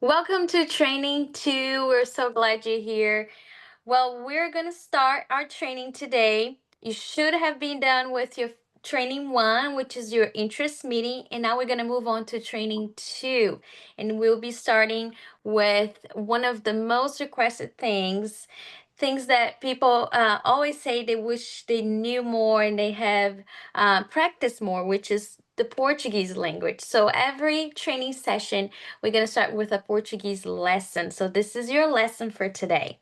Welcome to Training 2. We're so glad you're here. Well, we're going to start our training today. You should have been done with your training 1, which is your interest meeting. And now we're going to move on to training 2. And we'll be starting with one of the most requested things that people always say they wish they knew more and they have practiced more, which is the Portuguese language. So every training session, we're going to start with a Portuguese lesson. So this is your lesson for today.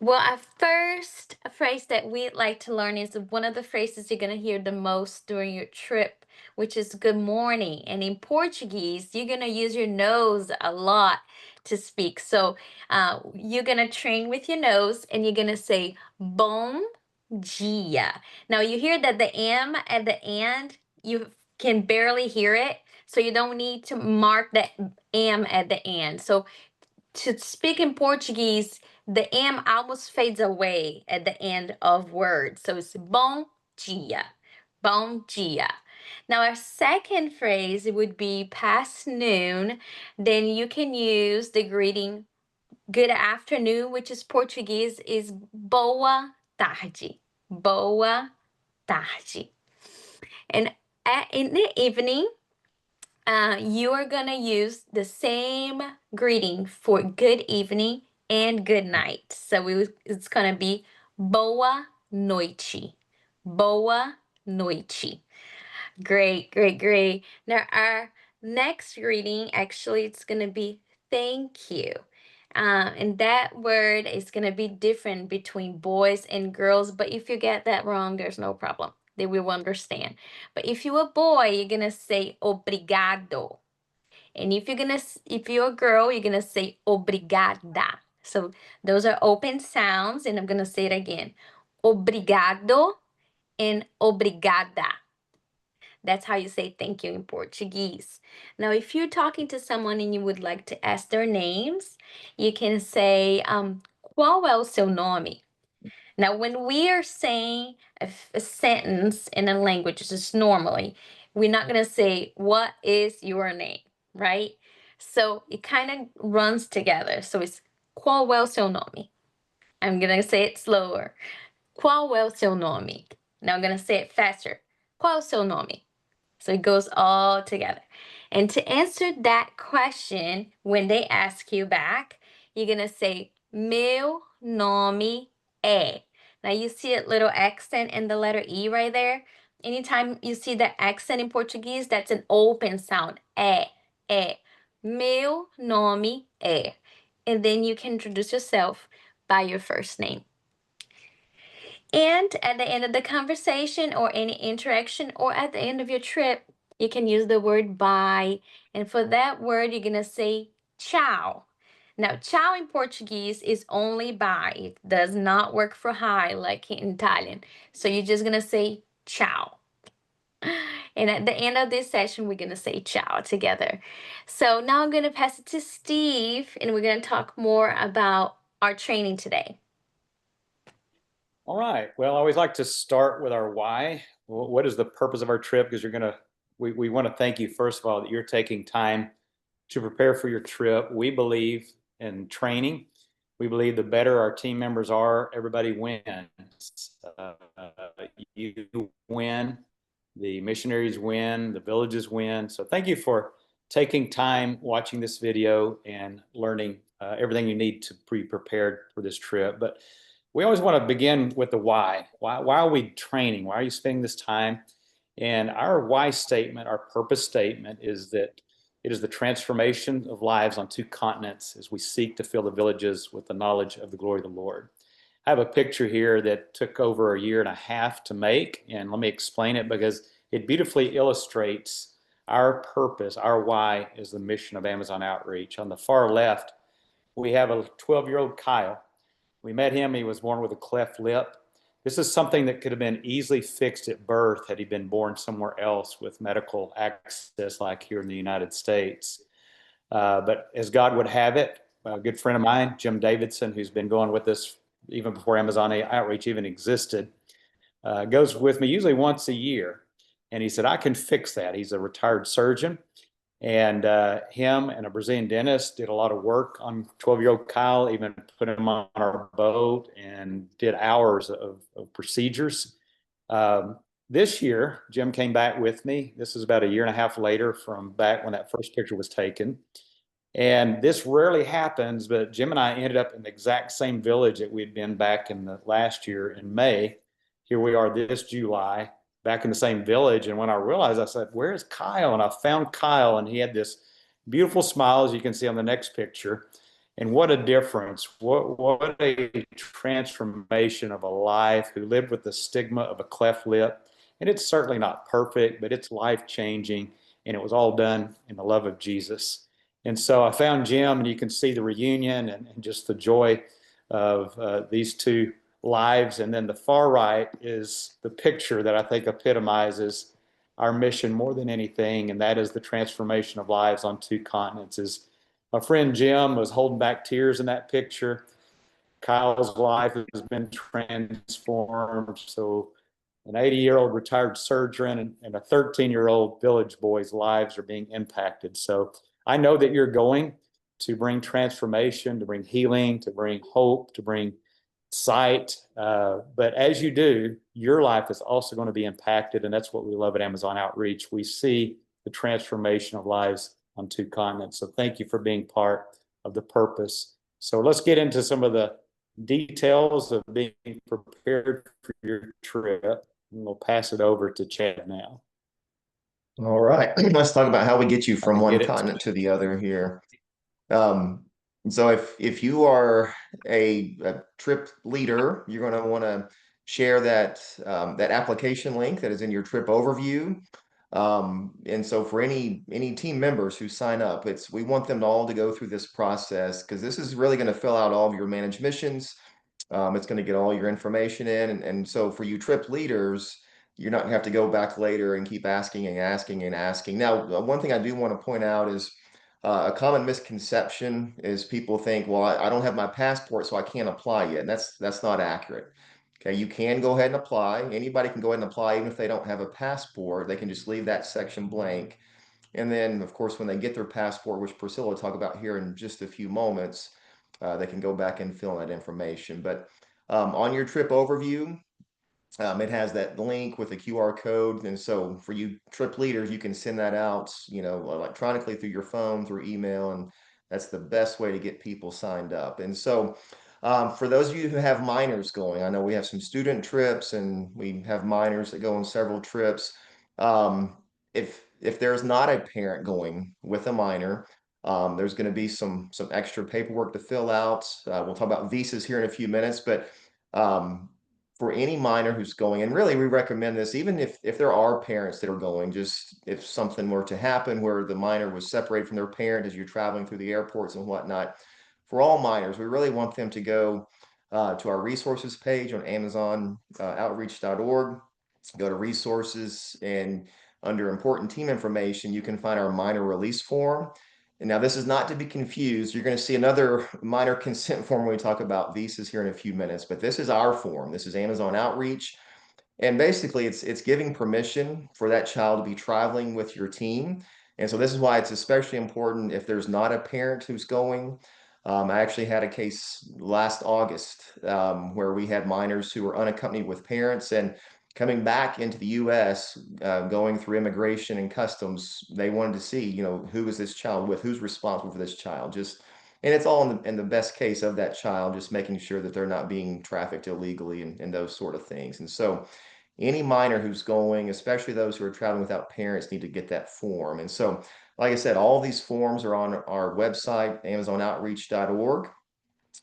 Well, our first phrase that we'd like to learn is one of the phrases you're going to hear the most during your trip, which is good morning. And in Portuguese, you're going to use your nose a lot to speak. So you're going to train with your nose and you're going to say bom dia. Now, you hear that the M at the end, you can barely hear it. So you don't need to mark that M at the end. So to speak in Portuguese, the M almost fades away at the end of words. So it's bom dia. Bom dia. Now, our second phrase would be past noon. Then you can use the greeting good afternoon, which is Portuguese, is boa tarde. Boa tarde. And in the evening, you are going to use the same greeting for good evening and good night. So it's going to be boa noite. Boa noite. Great, great, great. Now, our next greeting, actually, it's going to be thank you. And that word is going to be different between boys and girls. But if you get that wrong, there's no problem. They will understand. But if you're a boy, you're going to say obrigado. And if you're a girl, you're going to say obrigada. So those are open sounds. And I'm going to say it again. Obrigado and obrigada. That's how you say thank you in Portuguese. Now, if you're talking to someone and you would like to ask their names, you can say, qual é o seu nome? Now, when we are saying a sentence in a language, just normally, we're not going to say, what is your name, right? So it kind of runs together. So it's qual é o seu nome? I'm going to say it slower. Qual é o seu nome? Now I'm going to say it faster. Qual é o seu nome? So it goes all together. And to answer that question, when they ask you back, you're going to say, meu nome é. Now you see a little accent in the letter E right there. Anytime you see that accent in Portuguese, that's an open sound. É, é. Meu nome é. And then you can introduce yourself by your first name. And at the end of the conversation or any interaction or at the end of your trip, you can use the word bye. And for that word, you're going to say ciao. Now, ciao in Portuguese is only bye. It does not work for hi like in Italian. So you're just going to say ciao. And at the end of this session, we're going to say ciao together. So now I'm going to pass it to Steve, and we're going to talk more about our training today. All right. Well, I always like to start with our why. What is the purpose of our trip? Because we want to thank you, first of all, that you're taking time to prepare for your trip. We believe in training. We believe the better our team members are, everybody wins. You win, the missionaries win, the villages win. So thank you for taking time watching this video and learning everything you need to be prepared for this trip. But we always want to begin with the why. Why are we training? Why are you spending this time? And our why statement, our purpose statement, is that it is the transformation of lives on 2 continents as we seek to fill the villages with the knowledge of the glory of the Lord. I have a picture here that took over 1.5 years to make, and let me explain it because it beautifully illustrates our purpose. Our why is the mission of Amazon Outreach. On the far left, we have a 12-year-old Kyle. We met him. He was born with a cleft lip. This is something that could have been easily fixed at birth had he been born somewhere else with medical access like here in the United States. But as God would have it, a good friend of mine, Jim Davidson, who's been going with us even before Amazon Outreach even existed, goes with me usually once a year. And he said, I can fix that. He's a retired surgeon. And him and a Brazilian dentist did a lot of work on 12-year-old Kyle, even put him on our boat and did hours of procedures. Um, this year, Jim came back with me. This is about a year and a half later from back when that first picture was taken. And this rarely happens, but Jim and I ended up in the exact same village that we'd been back in the last year in May. Here we are this July, back in the same village. And when I realized, I said, "Where is Kyle?" And I found Kyle, and he had this beautiful smile, as you can see on the next picture. And what a difference. What a transformation of a life who lived with the stigma of a cleft lip. And it's certainly not perfect, but it's life changing. And it was all done in the love of Jesus. And so I found Jim, and you can see the reunion and just the joy of these two lives. And then the far right is the picture that I think epitomizes our mission more than anything, and that is the transformation of lives on two continents. As my friend Jim was holding back tears in that picture, Kyle's life has been transformed. So an 80-year-old retired surgeon and a 13-year-old village boy's lives are being impacted. So I know that you're going to bring transformation, to bring healing, to bring hope, to bring sight. But as you do, your life is also going to be impacted. And that's what we love at Amazon Outreach. We see the transformation of lives on two continents. So thank you for being part of the purpose. So let's get into some of the details of being prepared for your trip. And we'll pass it over to Chad now. All right, let's talk about how we get you I from can one get it. continent to the other here. Um, so if you are a trip leader, you're going to want to share that application link that is in your trip overview. And so for any team members who sign up, we want them all to go through this process because this is really going to fill out all of your managed missions. It's going to get all your information in. And so for you trip leaders, you're not going to have to go back later and keep asking and asking and asking. Now, one thing I do want to point out is a common misconception is people think, well, I don't have my passport, so I can't apply yet. And that's not accurate. Okay, you can go ahead and apply. Anybody can go ahead and apply, even if they don't have a passport. They can just leave that section blank. And then, of course, when they get their passport, which Priscilla will talk about here in just a few moments, they can go back and fill in that information. But on your trip overview, it has that link with a QR code. And so for you trip leaders, you can send that out, electronically through your phone, through email, and that's the best way to get people signed up. And so for those of you who have minors going, I know we have some student trips and we have minors that go on several trips. Um, if there's not a parent going with a minor, there's going to be some extra paperwork to fill out. We'll talk about visas here in a few minutes, but um, for any minor who's going, and really we recommend this, even if there are parents that are going, just if something were to happen where the minor was separated from their parent as you're traveling through the airports and whatnot, for all minors, we really want them to go to our resources page on Amazon outreach.org, go to resources, and under important team information, you can find our minor release form. And now this is not to be confused. You're going to see another minor consent form when we talk about visas here in a few minutes, but this is our form. This is Amazon Outreach. And basically it's giving permission for that child to be traveling with your team. And so this is why it's especially important if there's not a parent who's going. I actually had a case last August where we had minors who were unaccompanied with parents, and coming back into the U.S., going through immigration and customs, they wanted to see, who is this child with, who's responsible for this child. And it's all in the best case of that child, just making sure that they're not being trafficked illegally and those sort of things. And so any minor who's going, especially those who are traveling without parents, need to get that form. And so, like I said, all these forms are on our website, amazonoutreach.org.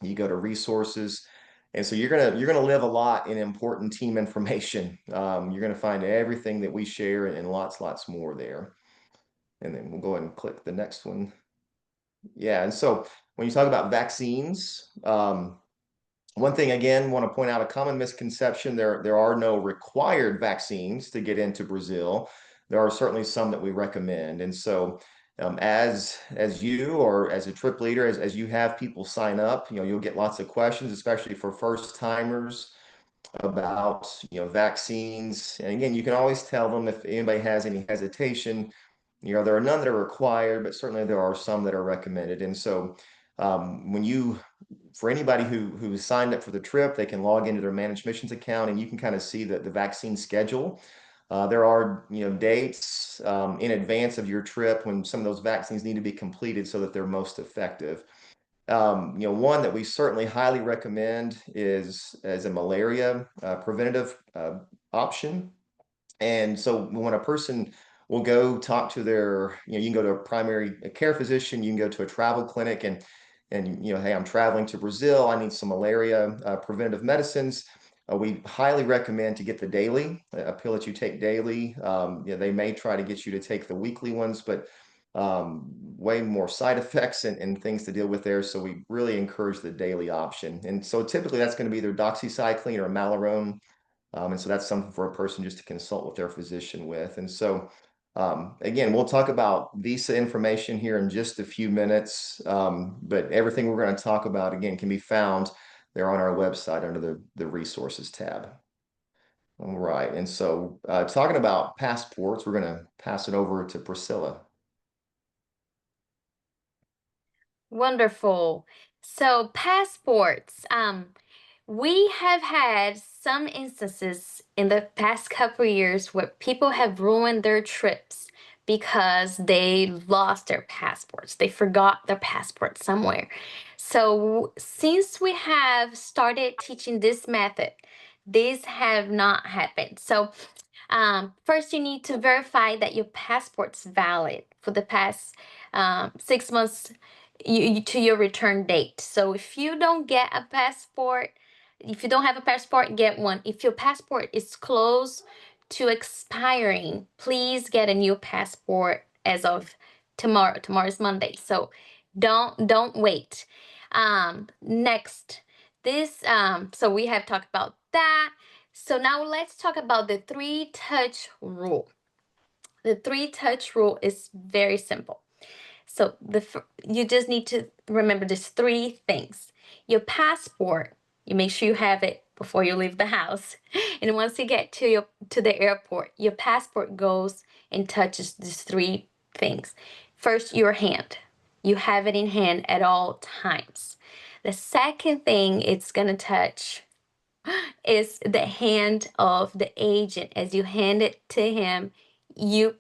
You go to resources. And so you're gonna live a lot in important team information. You're gonna find everything that we share and lots more there. And then we'll go ahead and click the next one. Yeah, and so when you talk about vaccines, one thing, again, want to point out a common misconception, there are no required vaccines to get into Brazil. There are certainly some that we recommend. And so as you or as a trip leader, as you have people sign up, you'll get lots of questions, especially for first timers about, vaccines. And again, you can always tell them if anybody has any hesitation. There are none that are required, but certainly there are some that are recommended. And so for anybody who's signed up for the trip, they can log into their managed missions account and you can kind of see the vaccine schedule. There are dates in advance of your trip when some of those vaccines need to be completed so that they're most effective. One that we certainly highly recommend is as a malaria preventative option. And so when a person will go talk to their, you can go to a primary care physician, you can go to a travel clinic and hey, I'm traveling to Brazil, I need some malaria preventative medicines. We highly recommend to get the daily, a pill that you take daily. They may try to get you to take the weekly ones, but way more side effects and things to deal with there. So we really encourage the daily option. And so typically that's going to be either doxycycline or Malarone. And so that's something for a person just to consult with their physician with. And so, again, we'll talk about visa information here in just a few minutes, but everything we're going to talk about, again, can be found there on our website under the resources tab. All right. And so talking about passports, we're going to pass it over to Priscilla. Wonderful. So passports. We have had some instances in the past couple years where people have ruined their trips because they lost their passports. They forgot their passport somewhere. So since we have started teaching this method, this have not happened. So first, you need to verify that your passport's valid for the past 6 months to your return date. So if you don't get a passport, if you don't have a passport, get one. If your passport is close to expiring, please get a new passport as of tomorrow. Tomorrow is Monday, so don't wait. Next, this so we have talked about that. So now let's talk about the three touch rule. The three touch rule is very simple. So you just need to remember these three things. Your passport, you make sure you have it before you leave the house. And once you get to the airport, your passport goes and touches these three things. First, your hand. You have it in hand at all times. The second thing it's going to touch is the hand of the agent. As you hand it to him, you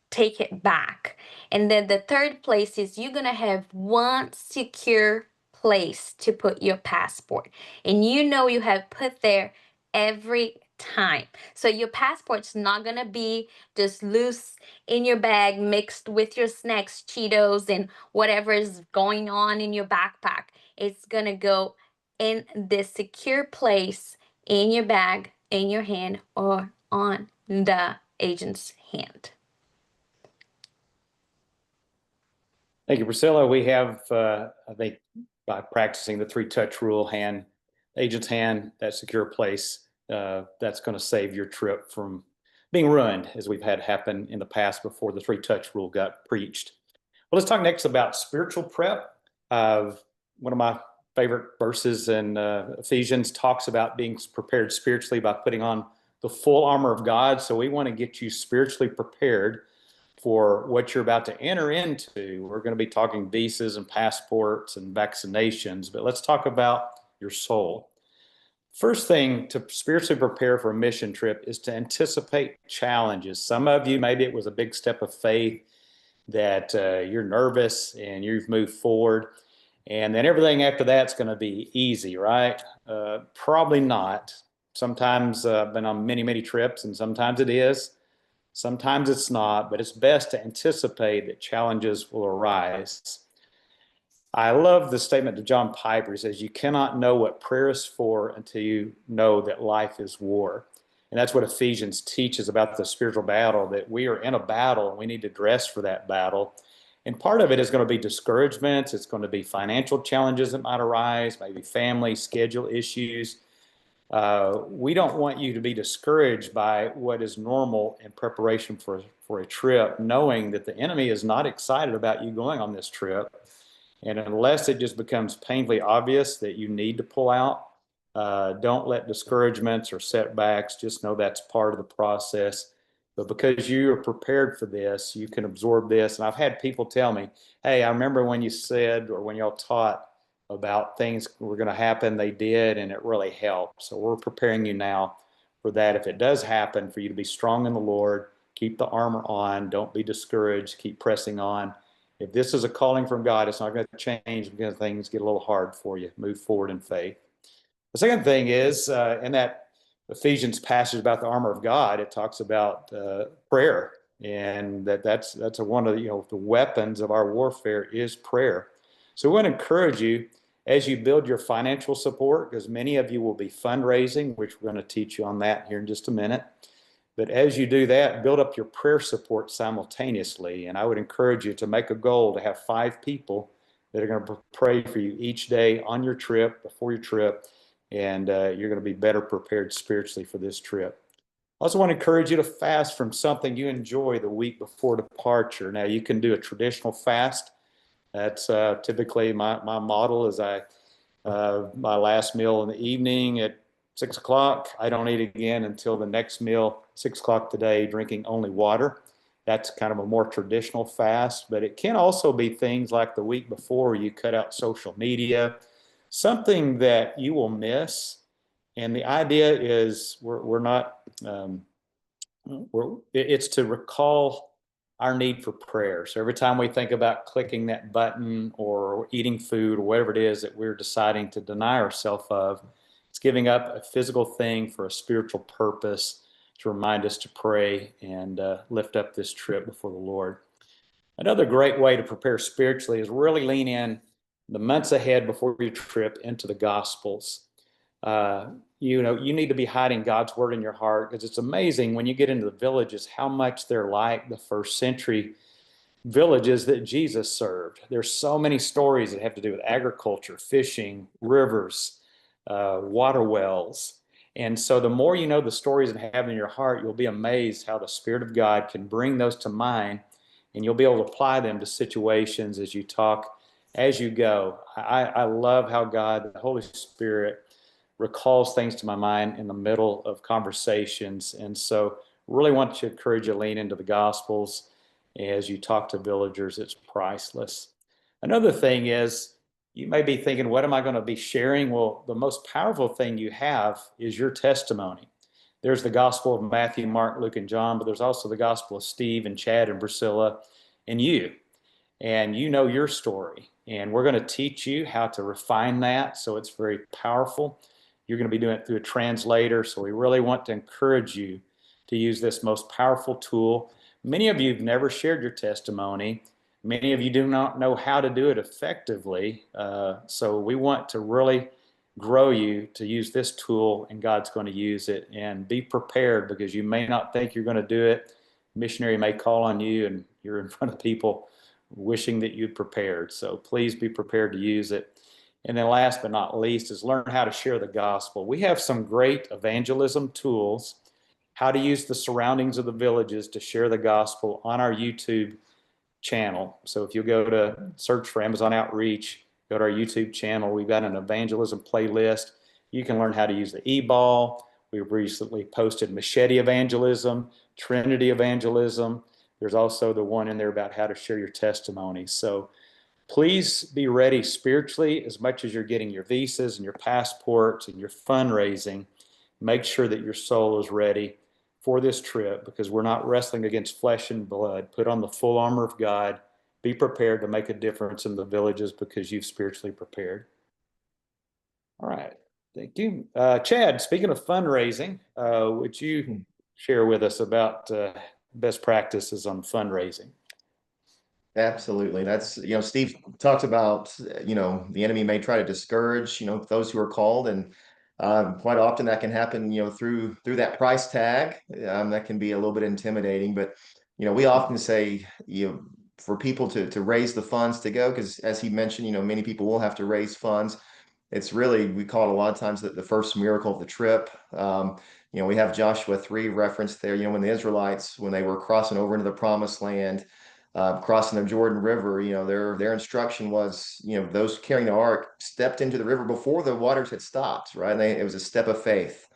take it back. And then the third place is you're going to have one secure place to put your passport. And you have put there every time. So your passport's not going to be just loose in your bag mixed with your snacks, Cheetos, and whatever is going on in your backpack. It's going to go in this secure place in your bag, in your hand, or on the agent's hand. Thank you, Priscilla. We have, I think, by practicing the three-touch rule, agent's hand, that secure place, that's going to save your trip from being ruined, as we've had happen in the past before the three-touch rule got preached. Well, let's talk next about spiritual prep. One of my favorite verses in Ephesians talks about being prepared spiritually by putting on the full armor of God. So we want to get you spiritually prepared for what you're about to enter into. We're going to be talking visas and passports and vaccinations, but let's talk about your soul. First thing to spiritually prepare for a mission trip is to anticipate challenges. Some of you, maybe it was a big step of faith that you're nervous and you've moved forward, and then everything after that's going to be easy, right? Probably not. Sometimes I've been on many, many trips, and sometimes it is. Sometimes it's not, but it's best to anticipate that challenges will arise. I love the statement to John Piper. He says, "You cannot know what prayer is for until you know that life is war." And that's what Ephesians teaches about the spiritual battle, that we are in a battle and we need to dress for that battle. And part of it is going to be discouragements. It's going to be financial challenges that might arise, maybe family schedule issues. We don't want you to be discouraged by what is normal in preparation for a trip, knowing that the enemy is not excited about you going on this trip. And unless it just becomes painfully obvious that you need to pull out, don't let discouragements or setbacks, just know that's part of the process. But because you are prepared for this, you can absorb this. And I've had people tell me, hey, I remember when you said, or when y'all taught about things were going to happen, they did, and it really helped. So we're preparing you now for that. If it does happen, for you to be strong in the Lord, keep the armor on, don't be discouraged, keep pressing on. If this is a calling from God, it's not going to change because things get a little hard for you. Move forward in faith. The second thing is in that Ephesians passage about the armor of God, it talks about prayer, and that's one of the weapons of our warfare is prayer. So we want to encourage you as you build your financial support, because many of you will be fundraising, which we're going to teach you on that here in just a minute. But as you do that, build up your prayer support simultaneously. And I would encourage you to make a goal to have 5 people that are going to pray for you each day on your trip, before your trip, and you're going to be better prepared spiritually for this trip. I also want to encourage you to fast from something you enjoy the week before departure. Now, you can do a traditional fast. That's typically my model is my last meal in the evening at 6 o'clock. I don't eat again until the next meal, 6 o'clock today, drinking only water. That's kind of a more traditional fast, but it can also be things like the week before you cut out social media, something that you will miss. And the idea is we're not, it's to recall our need for prayer. So every time we think about clicking that button or eating food or whatever it is that we're deciding to deny ourselves of, it's giving up a physical thing for a spiritual purpose to remind us to pray and lift up this trip before the Lord. Another great way to prepare spiritually is really lean in the months ahead before your trip into the Gospels. You need to be hiding God's word in your heart, because it's amazing when you get into the villages how much they're like the first century villages that Jesus served. There's so many stories that have to do with agriculture, fishing, rivers, water wells. And so the more you know the stories and have in your heart, you'll be amazed how the Spirit of God can bring those to mind, and you'll be able to apply them to situations as you talk, as you go. I love how God, the Holy Spirit, recalls things to my mind in the middle of conversations. And so really want to encourage you to lean into the Gospels as you talk to villagers. It's priceless. Another thing is, you may be thinking, what am I going to be sharing? Well, the most powerful thing you have is your testimony. There's the Gospel of Matthew, Mark, Luke, and John, but there's also the Gospel of Steve and Chad and Priscilla and you. And you know your story. And we're going to teach you how to refine that so it's very powerful. You're going to be doing it through a translator. So we really want to encourage you to use this most powerful tool. Many of you have never shared your testimony. Many of you do not know how to do it effectively. So we want to really grow you to use this tool, and God's going to use it. And be prepared, because you may not think you're going to do it. Missionary may call on you and you're in front of people wishing that you'd prepared. So please be prepared to use it. And then last but not least is learn how to share the gospel. We have some great evangelism tools, how to use the surroundings of the villages to share the gospel on our YouTube channel. So if you go to search for Amazon Outreach, go to our YouTube channel, we've got an evangelism playlist. You can learn how to use the e-ball. We've recently posted machete evangelism, Trinity evangelism. There's also the one in there about how to share your testimony. So please be ready spiritually as much as you're getting your visas and your passports and your fundraising. Make sure that your soul is ready for this trip, because we're not wrestling against flesh and blood. Put on the full armor of God. Be prepared to make a difference in the villages, because you've spiritually prepared. All right. Thank you. Chad, speaking of fundraising, would you share with us about best practices on fundraising? Absolutely. That's, Steve talked about, the enemy may try to discourage, those who are called. And quite often that can happen, through that price tag. That can be a little bit intimidating. But, we often say, for people to raise the funds to go, because as he mentioned, many people will have to raise funds. It's really, we call it a lot of times the first miracle of the trip. We have Joshua 3 referenced there, when the Israelites, when they were crossing over into the promised land, crossing the Jordan River, their instruction was, those carrying the ark stepped into the river before the waters had stopped, right? And it was a step of faith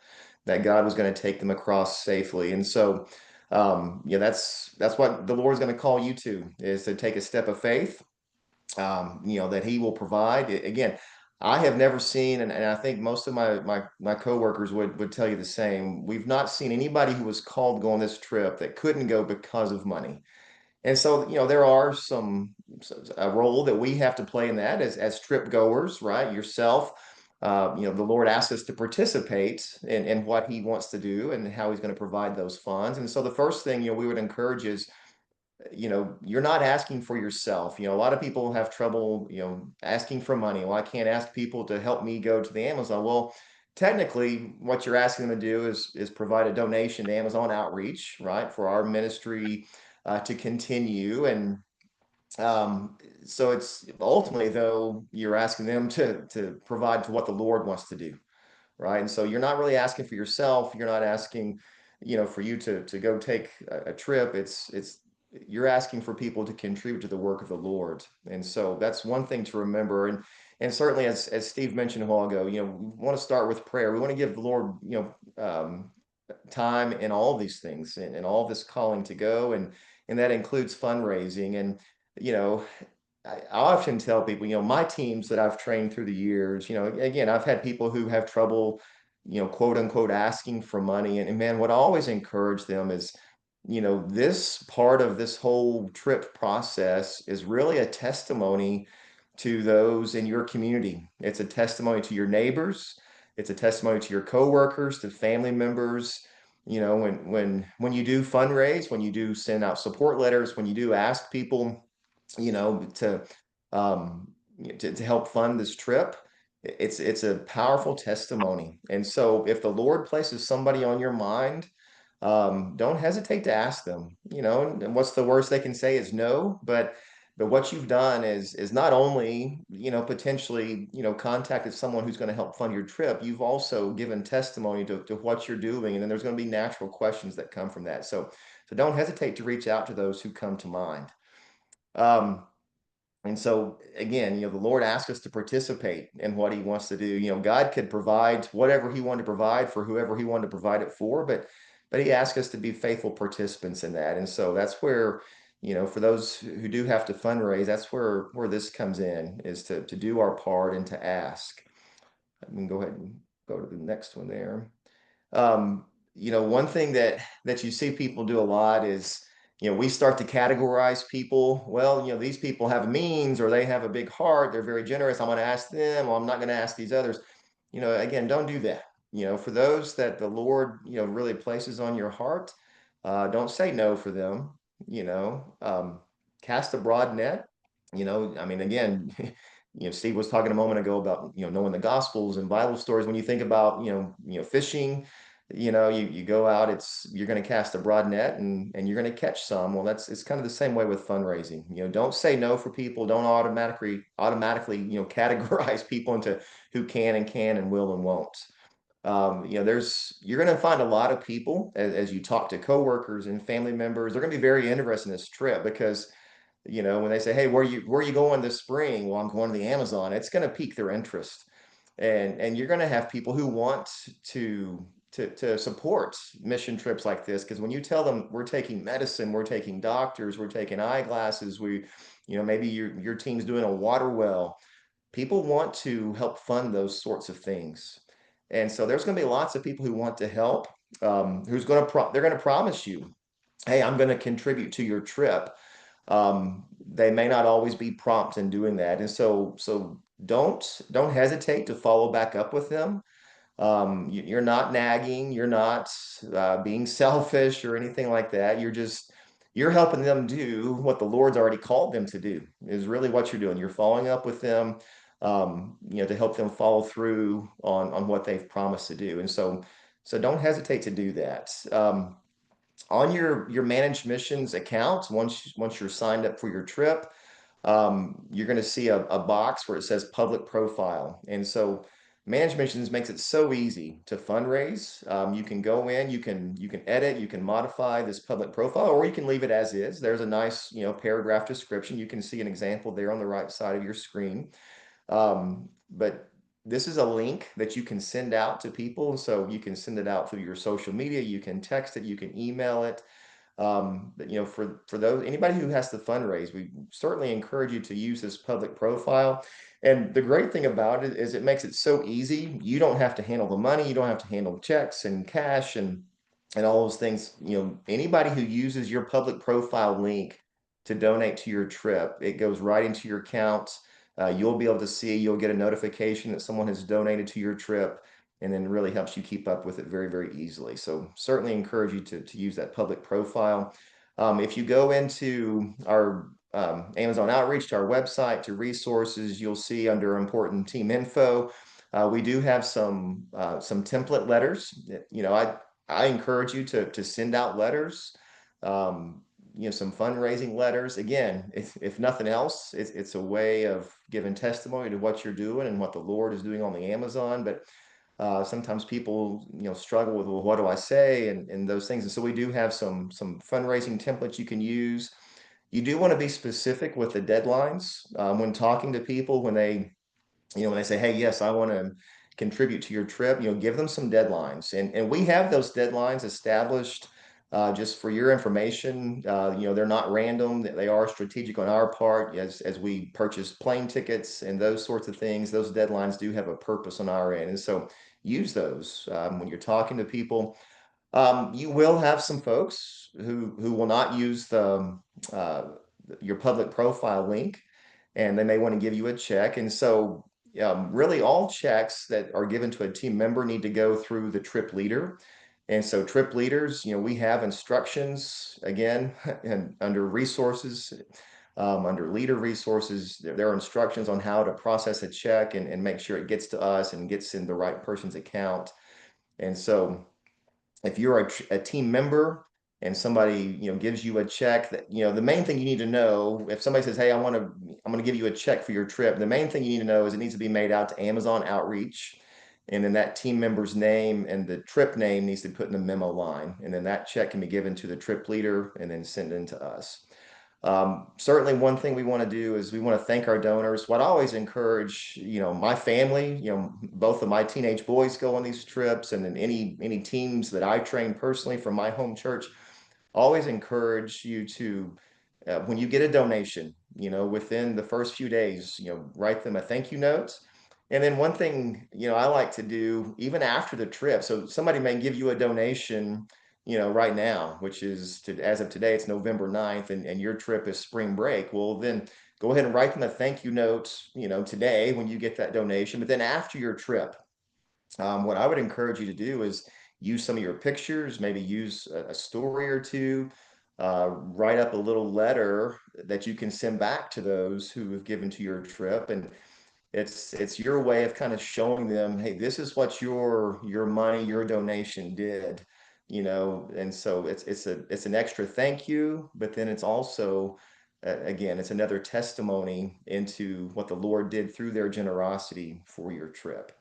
that God was going to take them across safely. And so That's what the Lord's going to call you to, is to take a step of faith, that he will provide. Again, I have never seen, and I think most of my coworkers would tell you the same. We've not seen anybody who was called to go on this trip that couldn't go because of money. And so, there are a role that we have to play in that as trip goers, right? Yourself, the Lord asks us to participate in what he wants to do and how he's going to provide those funds. And so the first thing, we would encourage is, you're not asking for yourself. A lot of people have trouble, asking for money. Well, I can't ask people to help me go to the Amazon. Well, technically, what you're asking them to do is provide a donation to Amazon Outreach, right, for our ministry to continue. And so it's ultimately, though, you're asking them to provide to what the Lord wants to do, right? And so you're not really asking for yourself. You're not asking, for you to go take a trip. It's you're asking for people to contribute to the work of the Lord. And so that's one thing to remember. And certainly, as Steve mentioned a while ago, we want to start with prayer. We want to give the Lord, time in all of these things, and all this calling to go, and that includes fundraising. And you know I often tell people, my teams that I've trained through the years, again, I've had people who have trouble, quote unquote, asking for money. And man, what I always encourage them is, this part of this whole trip process is really a testimony to those in your community. It's a testimony to your neighbors. It's a testimony to your coworkers, to family members. When you do fundraise, when you do send out support letters, when you do ask people, you know, to um, to help fund this trip. It's a powerful testimony. And so if the Lord places somebody on your mind, don't hesitate to ask them. And what's the worst they can say is no. But what you've done is not only, potentially, contacted someone who's going to help fund your trip, you've also given testimony to what you're doing. And then there's going to be natural questions that come from that. So don't hesitate to reach out to those who come to mind. Um, and so again, the Lord asks us to participate in what he wants to do. God could provide whatever he wanted to provide for whoever he wanted to provide it for, but he asked us to be faithful participants in that. And so that's where, for those who do have to fundraise, that's where this comes in, is to do our part and to ask. I can go ahead and go to the next one there. Um, one thing that you see people do a lot is, we start to categorize people. Well, these people have means, or they have a big heart. They're very generous. I'm going to ask them, or I'm not going to ask these others. Again, don't do that. For those that the Lord, really places on your heart, don't say no for them. You know, um, Cast a broad net. I mean, again, Steve was talking a moment ago about, knowing the Gospels and Bible stories. When you think about, fishing, you go out, you're going to cast a broad net, and you're going to catch some. Well, it's kind of the same way with fundraising. Don't say no for people. Don't automatically, categorize people into who can and will and won't. You're going to find a lot of people as you talk to coworkers and family members. They're going to be very interested in this trip because, when they say, "Hey, where are you going this spring?" Well, I'm going to the Amazon. It's going to pique their interest, and you're going to have people who want to support mission trips like this, because when you tell them we're taking medicine, we're taking doctors, we're taking eyeglasses, maybe your team's doing a water well, people want to help fund those sorts of things. And so there's going to be lots of people who want to help, they're going to promise you, "Hey, I'm going to contribute to your trip." They may not always be prompt in doing that. And so don't hesitate to follow back up with them. You're not nagging, you're not being selfish or anything like that. You're helping them do what the Lord's already called them to do, is really what you're doing. You're following up with them, to help them follow through on what they've promised to do. And so don't hesitate to do that. On your managed missions account, once you're signed up for your trip, you're going to see a box where it says public profile. And so managed missions makes it so easy to fundraise. You can go in, you can edit, you can modify this public profile, or you can leave it as is. There's a nice, paragraph description. You can see an example there on the right side of your screen. But this is a link that you can send out to people. So you can send it out through your social media, you can text it, you can email it. For those anybody who has to fundraise, we certainly encourage you to use this public profile. And the great thing about it is it makes it so easy. You don't have to handle the money, you don't have to handle checks and cash and all those things. Anybody who uses your public profile link to donate to your trip, it goes right into your account. You'll be able to see, you'll get a notification that someone has donated to your trip, and then really helps you keep up with it very, very easily. So certainly encourage you to use that public profile. If you go into our Amazon outreach to our website to resources, you'll see under important team info, we do have some template letters. I encourage you to send out letters, some fundraising letters. Again, if nothing else, it's a way of giving testimony to what you're doing and what the Lord is doing on the Amazon. But sometimes people, struggle with, well, what do I say, and those things. And so we do have some fundraising templates you can use. You do want to be specific with the deadlines when talking to people when they say, hey, yes, I want to contribute to your trip, give them some deadlines. And we have those deadlines established just for your information. They're not random, they are strategic on our part as we purchase plane tickets and those sorts of things. Those deadlines do have a purpose on our end. And so use those when you're talking to people. You will have some folks who will not use uh, your public profile link, and they may want to give you a check. And so, really, all checks that are given to a team member need to go through the trip leader. And so, trip leaders, we have instructions again, and under resources, under leader resources, there are instructions on how to process a check and make sure it gets to us and gets in the right person's account. And so, if you're a team member and somebody gives you a check, that the main thing you need to know, if somebody says, hey, I'm going to give you a check for your trip, the main thing you need to know is it needs to be made out to Amazon outreach, and then that team member's name and the trip name needs to be put in the memo line, and then that check can be given to the trip leader and then sent in to us. Certainly one thing we want to do is we want to thank our donors. What I always encourage, my family, both of my teenage boys go on these trips, and then any teams that I train personally from my home church, always encourage you to, when you get a donation, within the first few days, write them a thank you note. And then one thing, I like to do even after the trip. So somebody may give you a donation, right now, which is as of today, it's November 9th, and your trip is spring break. Well, then go ahead and write them a thank you note, today when you get that donation. But then after your trip, what I would encourage you to do is use some of your pictures, maybe use a story or two, write up a little letter that you can send back to those who have given to your trip. And it's your way of kind of showing them, hey, this is what your money, your donation did, and so it's an extra thank you, but then it's also again, it's another testimony into what the Lord did through their generosity for your trip.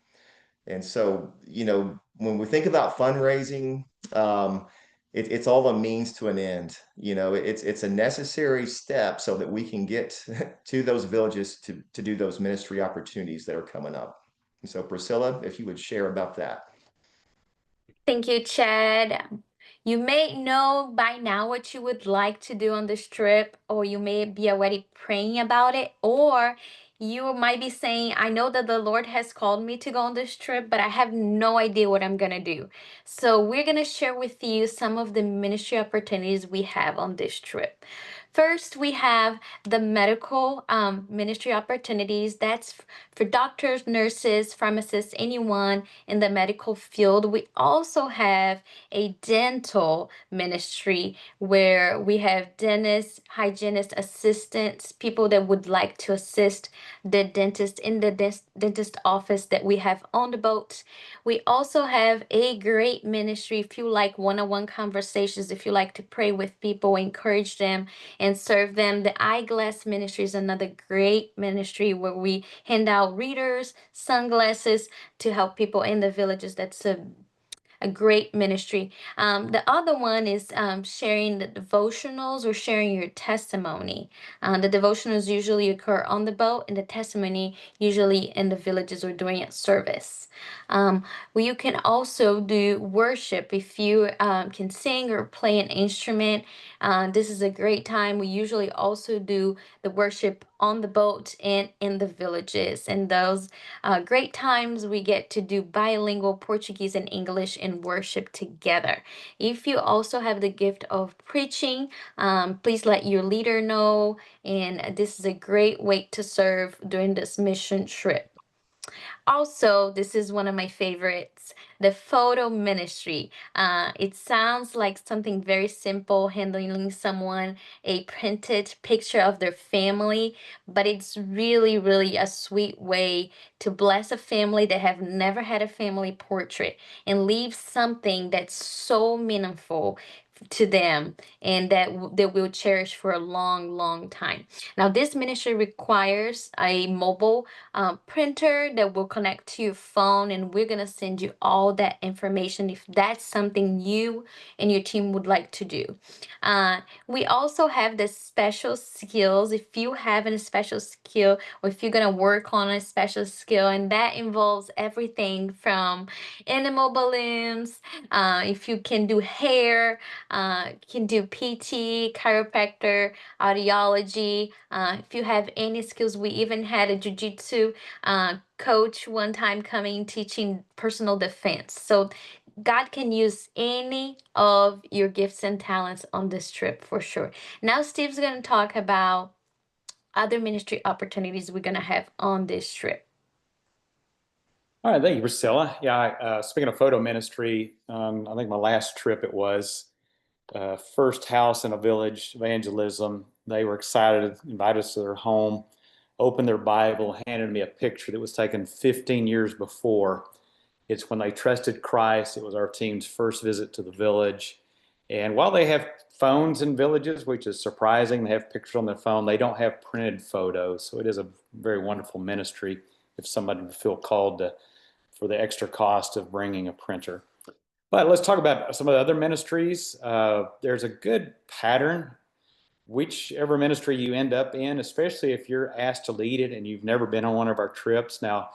And so, when we think about fundraising, it's all a means to an end. It's a necessary step so that we can get to those villages to do those ministry opportunities that are coming up. And so, Priscilla, if you would share about that. Thank you, Chad. You may know by now what you would like to do on this trip, or you may be already praying about it, or you might be saying, I know that the Lord has called me to go on this trip, but I have no idea what I'm going to do. So, we're going to share with you some of the ministry opportunities we have on this trip. First, we have the medical ministry opportunities. That's for doctors, nurses, pharmacists, anyone in the medical field. We also have a dental ministry where we have dentists, hygienist assistants, people that would like to assist the dentist in the dentist office that we have on the boat. We also have a great ministry if you like one-on-one conversations, if you like to pray with people, encourage them and serve them. The eyeglass ministry is another great ministry where we hand out readers, sunglasses to help people in the villages. That's a a great ministry. The other one is sharing the devotionals or sharing your testimony. The devotionals usually occur on the boat, and the testimony usually in the villages or during a service. Well, you can also do worship if you can sing or play an instrument. This is a great time. We usually also do the worship on the boat and in the villages. And those great times we get to do bilingual Portuguese and English in worship together. If you also have the gift of preaching, please let your leader know. And this is a great way to serve during this mission trip. Also, this is one of my favorites, the photo ministry. It sounds like something very simple, handling someone a printed picture of their family, but it's really, really a sweet way to bless a family that have never had a family portrait and leave something that's so meaningful to them and that they will cherish for a long, long time. Now, this ministry requires a mobile printer that will connect to your phone, and we're going to send you all that information if that's something you and your team would like to do. We also have the special skills. If you have a special skill, or if you're going to work on a special skill, and that involves everything from animal balloons, if you can do hair, can do PT, chiropractor, audiology. If you have any skills, we even had a jujitsu coach one time coming teaching personal defense. So God can use any of your gifts and talents on this trip for sure. Now, Steve's going to talk about other ministry opportunities we're going to have on this trip. All right, thank you, Priscilla. Yeah, speaking of photo ministry, I think my last trip it was first house in a village evangelism. They were excited, invited us to their home, opened their Bible, handed me a picture that was taken 15 years before. It's when they trusted Christ. It was our team's first visit to the village. And while they have phones in villages, which is surprising, they have pictures on their phone, they don't have printed photos. So it is a very wonderful ministry if somebody would feel called to, for the extra cost of bringing a printer. But let's talk about some of the other ministries. There's a good pattern, whichever ministry you end up in, especially if you're asked to lead it and you've never been on one of our trips. Now,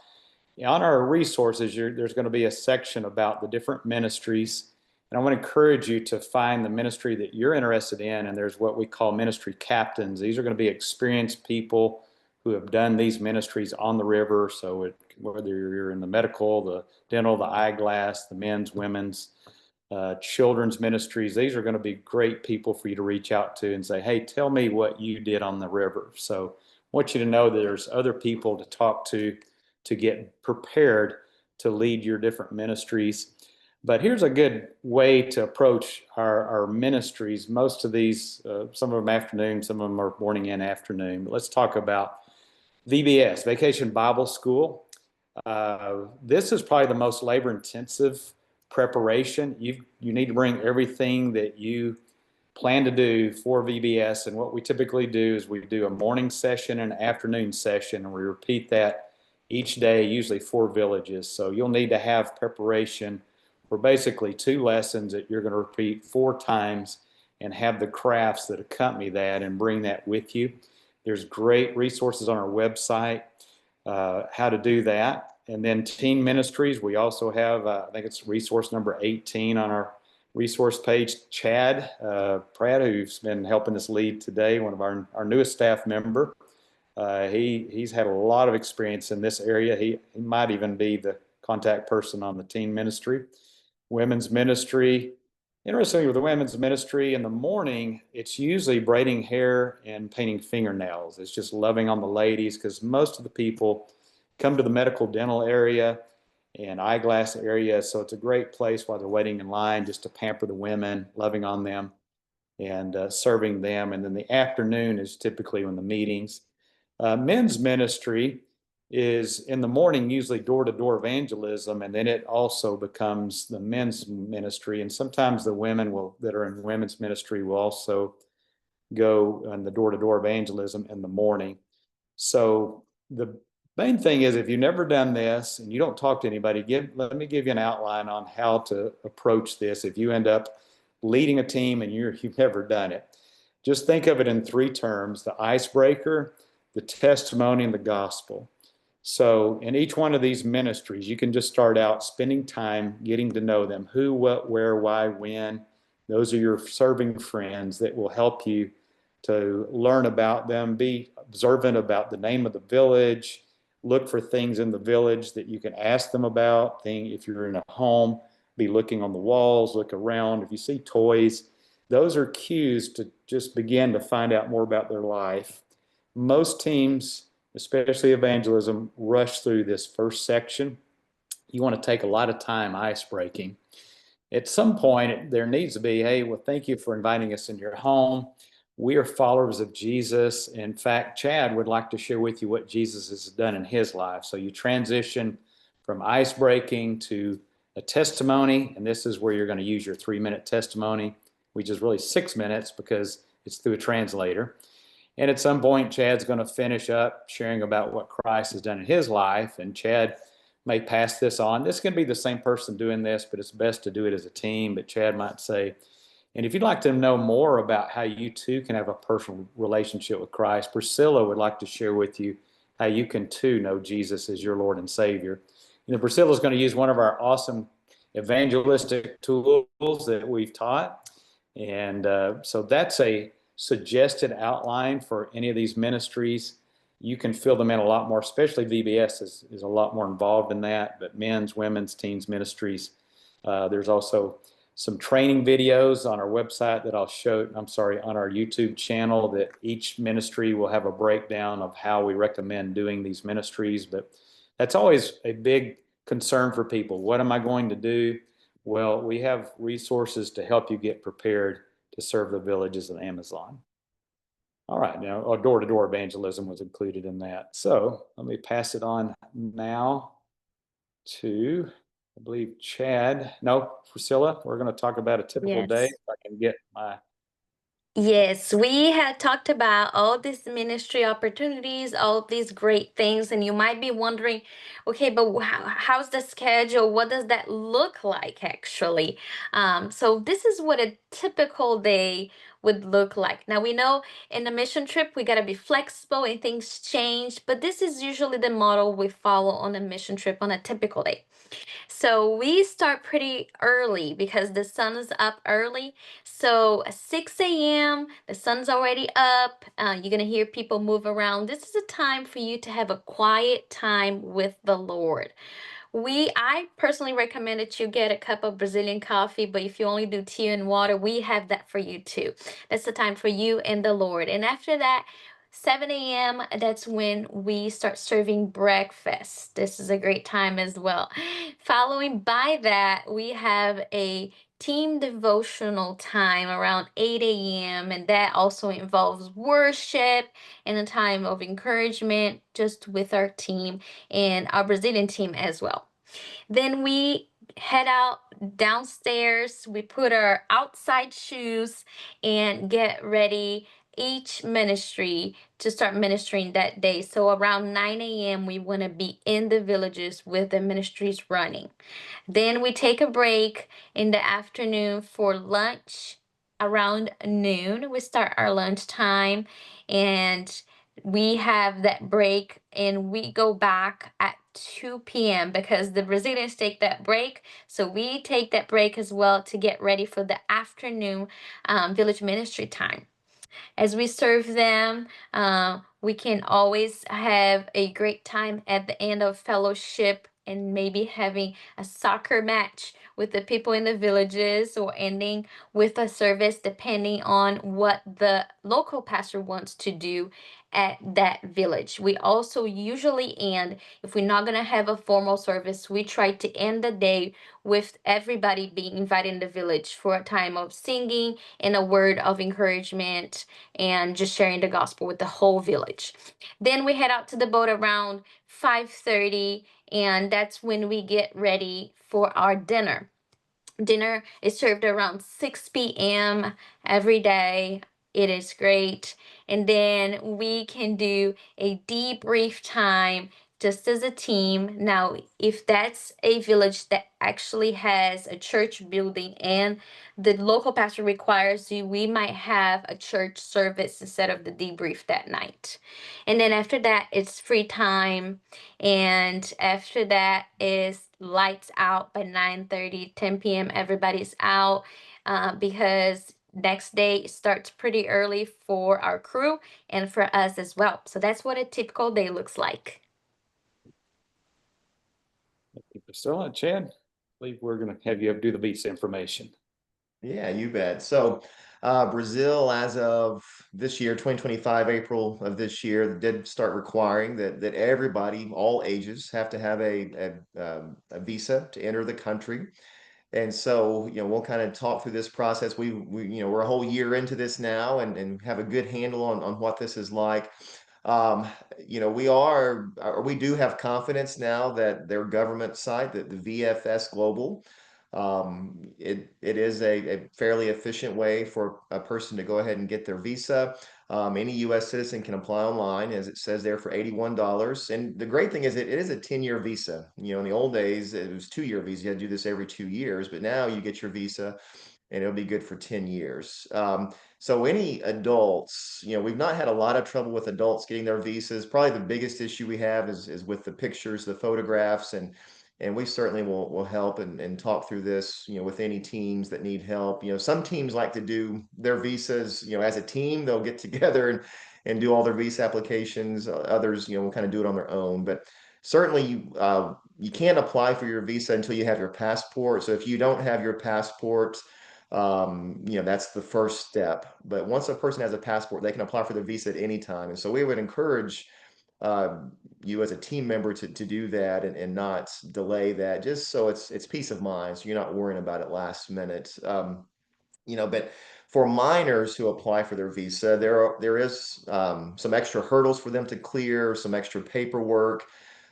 on our resources, there's going to be a section about the different ministries. And I want to encourage you to find the ministry that you're interested in. And there's what we call ministry captains. These are going to be experienced people who have done these ministries on the river. So whether you're in the medical, the dental, the eyeglass, the men's, women's, children's ministries, these are going to be great people for you to reach out to and say, hey, tell me what you did on the river. So I want you to know that there's other people to talk to get prepared to lead your different ministries. But here's a good way to approach our ministries. Most of these, some of them afternoon, some of them are morning and afternoon. But let's talk about VBS, Vacation Bible School. This is probably the most labor intensive preparation. You need to bring everything that you plan to do for VBS. And what we typically do is we do a morning session and an afternoon session, and we repeat that each day, usually 4 villages. So you'll need to have preparation for basically 2 lessons that you're going to repeat 4 times and have the crafts that accompany that and bring that with you. There's great resources on our website how to do that. And then teen ministries, we also have, I think it's resource number 18 on our resource page. Chad Pratt, who's been helping us lead today, one of our newest staff member. He's had a lot of experience in this area. He might even be the contact person on the teen ministry. Women's ministry. Interestingly, with the women's ministry in the morning, it's usually braiding hair and painting fingernails. It's just loving on the ladies because most of the people come to the medical dental area and eyeglass area. So it's a great place while they're waiting in line just to pamper the women, loving on them and serving them. And then the afternoon is typically when the meetings. Men's ministry is in the morning, usually door-to-door evangelism, and then it also becomes the men's ministry. And sometimes the women that are in women's ministry will also go on the door-to-door evangelism in the morning. So the Main thing is if you've never done this and you don't talk to anybody, let me give you an outline on how to approach this. If you end up leading a team and you've never done it, just think of it in three terms: the icebreaker, the testimony, and the gospel. So in each one of these ministries, you can just start out spending time getting to know them: who, what, where, why, when. Those are your serving friends that will help you to learn about them, be observant about the name of the village, look for things in the village that you can ask them about. If you're in a home, be looking on the walls, look around. If you see toys, those are cues to just begin to find out more about their life. Most teams, especially evangelism, rush through this first section. You want to take a lot of time ice breaking. At some point, there needs to be, hey, well, thank you for inviting us in your home. We are followers of Jesus. In fact, Chad would like to share with you what Jesus has done in his life. So you transition from ice breaking to a testimony, and this is where you're going to use your 3-minute testimony, which is really 6 minutes because it's through a translator. And at some point, Chad's going to finish up sharing about what Christ has done in his life, and Chad may pass this on. This can be the same person doing this, but it's best to do it as a team. But Chad might say, and if you'd like to know more about how you too can have a personal relationship with Christ, Priscilla would like to share with you how you can too know Jesus as your Lord and Savior. Priscilla is going to use one of our awesome evangelistic tools that we've taught. And so that's a suggested outline for any of these ministries. You can fill them in a lot more, especially VBS is a lot more involved in that, but men's, women's, teens ministries. There's also some training videos on our website that I'll show, on our YouTube channel, that each ministry will have a breakdown of how we recommend doing these ministries. But that's always a big concern for people. What am I going to do? Well, we have resources to help you get prepared to serve the villages of Amazon. All right, now door-to-door evangelism was included in that. So let me pass it on now to, I believe, Chad. No, Priscilla, we're going to talk about a typical day. Yes. If I can get my Yes, we had talked about all these ministry opportunities, all these great things, and you might be wondering, okay, but how's the schedule? What does that look like actually? So this is what a typical day would look like. Now we know in a mission trip we gotta be flexible and things change, but this is usually the model we follow on a mission trip on a typical day. So we start pretty early because the sun is up early. So 6 a.m., the sun's already up. You're going to hear people move around. This is a time for you to have a quiet time with the Lord. I personally recommend that you get a cup of Brazilian coffee, but if you only do tea and water, we have that for you too. That's the time for you and the Lord. And after that, 7 a.m., that's when we start serving breakfast. This is a great time as well. Following by that, we have a team devotional time around 8 a.m., and that also involves worship and a time of encouragement just with our team and our Brazilian team as well. Then we head out downstairs. We put our outside shoes and get ready each ministry to start ministering that day. So around 9 a.m., we want to be in the villages with the ministries running. Then we take a break in the afternoon for lunch around noon. We start our lunch time and we have that break and we go back at 2 p.m. because the Brazilians take that break. So we take that break as well to get ready for the afternoon village ministry time. As we serve them, we can always have a great time at the end of fellowship and maybe having a soccer match with the people in the villages or ending with a service depending on what the local pastor wants to do at that village. We also usually end, if we're not going to have a formal service, we try to end the day with everybody being invited in the village for a time of singing and a word of encouragement and just sharing the gospel with the whole village. Then we head out to the boat around 5:30, and that's when we get ready for our dinner. Dinner is served around 6 p.m. every day. It is great. And then we can do a debrief time just as a team. Now, if that's a village that actually has a church building and the local pastor requires you, we might have a church service instead of the debrief that night. And then after that, it's free time. And after that is lights out by 9:30, 10 p.m. Everybody's out because next day starts pretty early for our crew and for us as well. So that's what a typical day looks like. Priscilla, Chad, I believe we're going to have you do the visa information. Yeah, you bet. So, Brazil, as of this year, 2025, April of this year, did start requiring that everybody, all ages, have to have a visa to enter the country. And so, we'll kind of talk through this process. We're a whole year into this now and have a good handle on what this is like. Um, we do have confidence now that their government site, that the VFS Global, it is a fairly efficient way for a person to go ahead and get their visa. Any U.S. citizen can apply online, as it says there, for $81. And the great thing is it is a 10-year visa. In the old days, it was 2-year visa. You had to do this every 2 years, but now you get your visa and it'll be good for 10 years. So any adults, we've not had a lot of trouble with adults getting their visas. Probably the biggest issue we have is with the pictures, the photographs, and we certainly will help and talk through this, with any teams that need help. Some teams like to do their visas, as a team. They'll get together and do all their visa applications. Others, will kind of do it on their own. But certainly you can't apply for your visa until you have your passport. So if you don't have your passport, that's the first step. But once a person has a passport, they can apply for the visa at any time. And so we would encourage uh, you as a team member to do that and not delay that, just so it's peace of mind. So you're not worrying about it last minute. But for minors who apply for their visa, there is some extra hurdles for them to clear, some extra paperwork.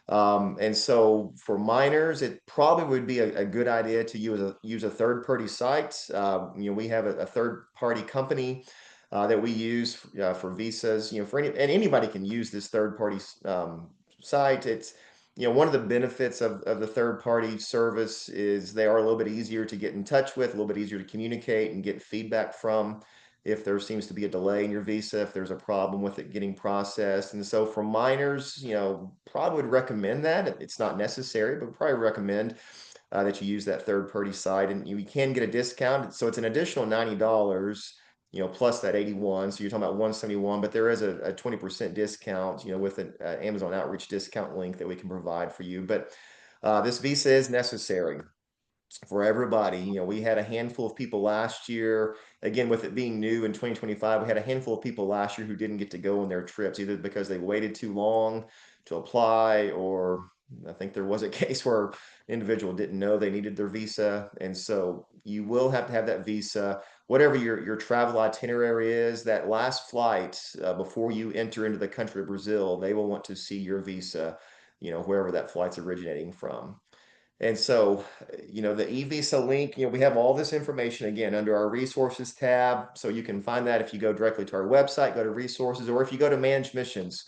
And so for minors, it probably would be a good idea to use a third-party site. We have a third-party company that we use for visas. And anybody can use this third-party site. It's one of the benefits of the third-party service is they are a little bit easier to get in touch with, a little bit easier to communicate and get feedback from if there seems to be a delay in your visa, if there's a problem with it getting processed. And so for minors, probably would recommend that. It's not necessary, but probably recommend that you use that third party site, and you can get a discount. So it's an additional $90, plus that 81. So you're talking about 171, but there is a 20% discount, with an Amazon outreach discount link that we can provide for you. But this visa is necessary for everybody. We had a handful of people last year. Again, with it being new in 2025, we had a handful of people last year who didn't get to go on their trips, either because they waited too long to apply, or I think there was a case where an individual didn't know they needed their visa. And so you will have to have that visa, whatever your travel itinerary is. That last flight before you enter into the country of Brazil, they will want to see your visa, wherever that flight's originating from. And so, the e-visa link, we have all this information again under our resources tab. So you can find that if you go directly to our website, go to resources, or if you go to manage missions,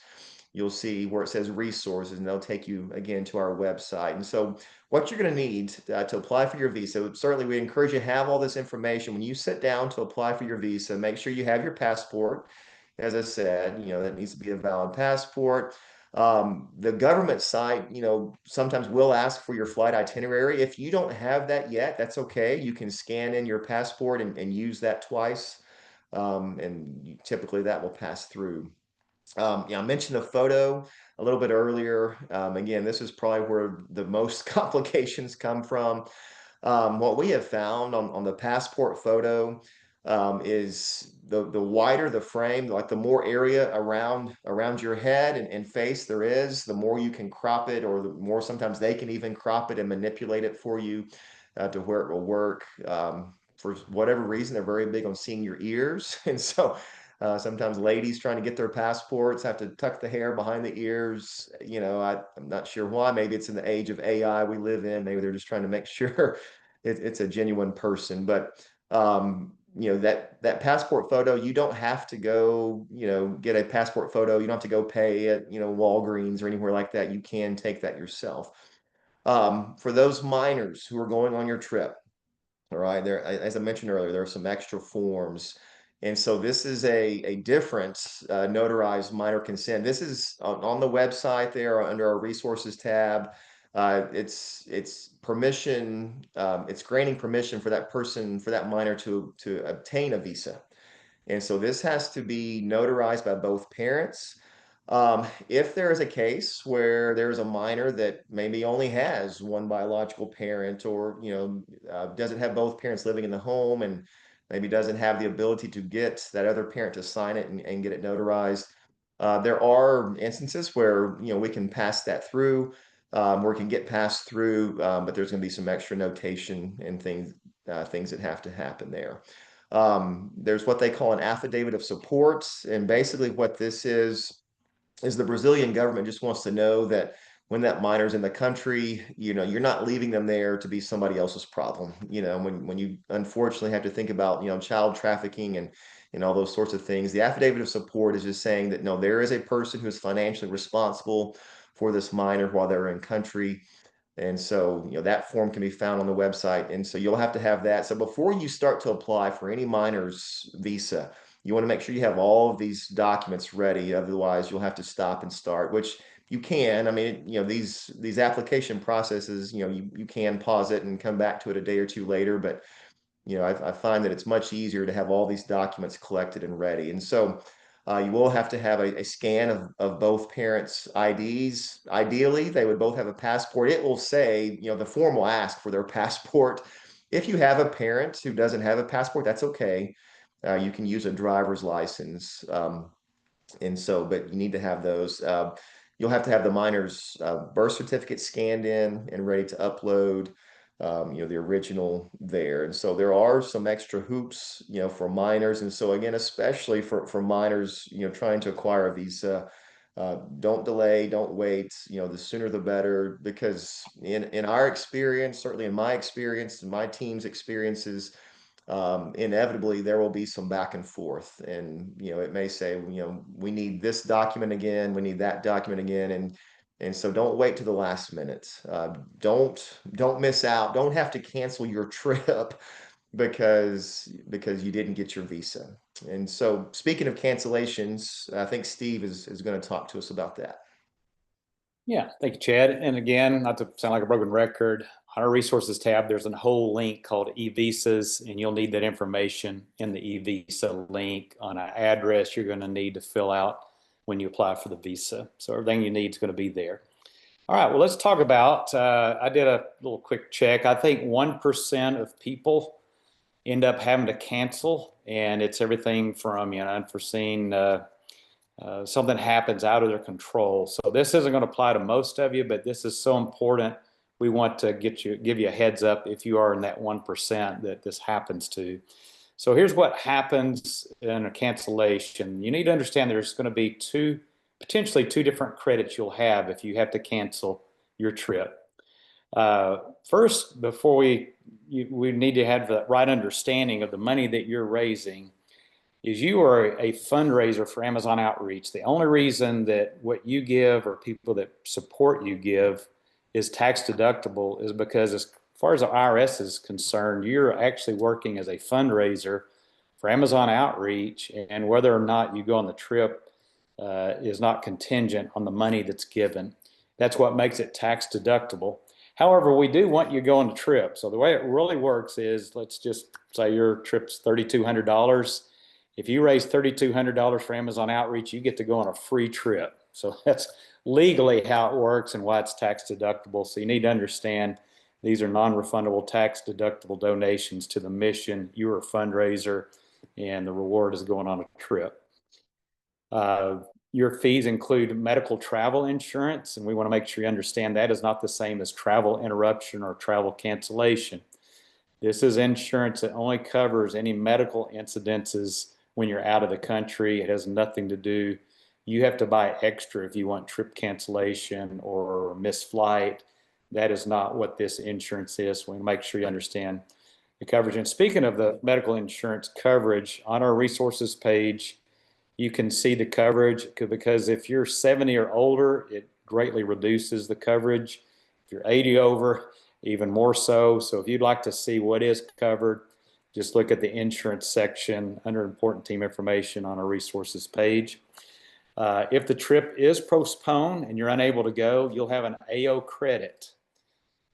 you'll see where it says resources, and they'll take you again to our website. And so what you're going to need to apply for your visa, certainly we encourage you to have all this information. When you sit down to apply for your visa, make sure you have your passport. As I said, that needs to be a valid passport. The government site, sometimes will ask for your flight itinerary. If you don't have that yet, that's okay. You can scan in your passport and use that twice. And typically that will pass through. I mentioned a photo a little bit earlier. Again, this is probably where the most complications come from. What we have found on the passport photo is the wider the frame, like the more area around your head and face there is, the more you can crop it, or the more sometimes they can even crop it and manipulate it for you to where it will work. For whatever reason, they're very big on seeing your ears, and so sometimes ladies trying to get their passports have to tuck the hair behind the ears. I'm not sure why. Maybe it's in the age of AI we live in. Maybe they're just trying to make sure it's a genuine person. But that passport photo, you don't have to go, get a passport photo. You don't have to go pay at, Walgreens or anywhere like that. You can take that yourself. For those minors who are going on your trip, all right, there, as I mentioned earlier, there are some extra forms. And so this is a different notarized minor consent. This is on the website there under our resources tab. It's permission, it's granting permission for that person, for that minor to obtain a visa. And so this has to be notarized by both parents. If there is a case where there's a minor that maybe only has one biological parent, or doesn't have both parents living in the home, and maybe doesn't have the ability to get that other parent to sign it and get it notarized, there are instances where we can pass that through, or it can get passed through, but there's going to be some extra notation and things that have to happen there. There's what they call an affidavit of support, and basically what this is the Brazilian government just wants to know that when that minor's in the country, you're not leaving them there to be somebody else's problem. When you unfortunately have to think about, child trafficking and all those sorts of things, the affidavit of support is just saying that no, there is a person who is financially responsible for this minor while they're in country. And so, that form can be found on the website. And so you'll have to have that. So before you start to apply for any minor's visa, you want to make sure you have all of these documents ready. Otherwise, you'll have to stop and start, which you can. I mean, these application processes, you can pause it and come back to it a day or two later, but I find that it's much easier to have all these documents collected and ready. And so you will have to have a scan of both parents' IDs. Ideally, they would both have a passport. It will say, the form will ask for their passport. If you have a parent who doesn't have a passport, that's okay. You can use a driver's license. And so, but you need to have those. You'll have to have the minor's birth certificate scanned in and ready to upload, the original there. And so there are some extra hoops, for minors. And so again, especially for minors, trying to acquire a visa, don't delay, don't wait, the sooner the better, because in our experience, certainly in my experience and my team's experiences, inevitably there will be some back and forth, and it may say, we need this document again, we need that document again, and so don't wait to the last minute. Don't miss out, don't have to cancel your trip because you didn't get your visa. And so speaking of cancellations, I think Steve is going to talk to us about that. Yeah, thank you, Chad. And again, not to sound like a broken record, on our resources tab, there's a whole link called e-visas, and you'll need that information in the e-visa link on an address you're going to need to fill out when you apply for the visa. So everything you need is going to be there. All right, well, let's talk about, I did a little quick check. I think 1% of people end up having to cancel, and it's everything from, unforeseen, something happens out of their control. So this isn't going to apply to most of you, but this is so important. We want to give you a heads up if you are in that 1% that this happens to. So here's what happens in a cancellation. You need to understand there's going to be potentially two different credits you'll have if you have to cancel your trip. First, before we need to have the right understanding of the money that you're raising, is you are a fundraiser for Amazon Outreach. The only reason that what you give or people that support you give is tax deductible is because, as far as the IRS is concerned, you're actually working as a fundraiser for Amazon Outreach, and whether or not you go on the trip is not contingent on the money that's given. That's what makes it tax deductible. However, we do want you to go on the trip. So the way it really works is, let's just say your trip's $3,200. If you raise $3,200 for Amazon Outreach, you get to go on a free trip. So that's legally how it works and why it's tax deductible. So you need to understand these are non-refundable tax deductible donations to the mission. You're a fundraiser and the reward is going on a trip. Your fees include medical travel insurance, and we want to make sure you understand that is not the same as travel interruption or travel cancellation. This is insurance that only covers any medical incidences when you're out of the country. It has nothing to do. You have to buy extra if you want trip cancellation or missed flight. That is not what this insurance is. We make sure you understand the coverage. And speaking of the medical insurance coverage, on our resources page, you can see the coverage because if you're 70 or older, it greatly reduces the coverage. If you're 80 over, even more so. So if you'd like to see what is covered, just look at the insurance section under important team information on our resources page. If the trip is postponed and you're unable to go, you'll have an AO credit.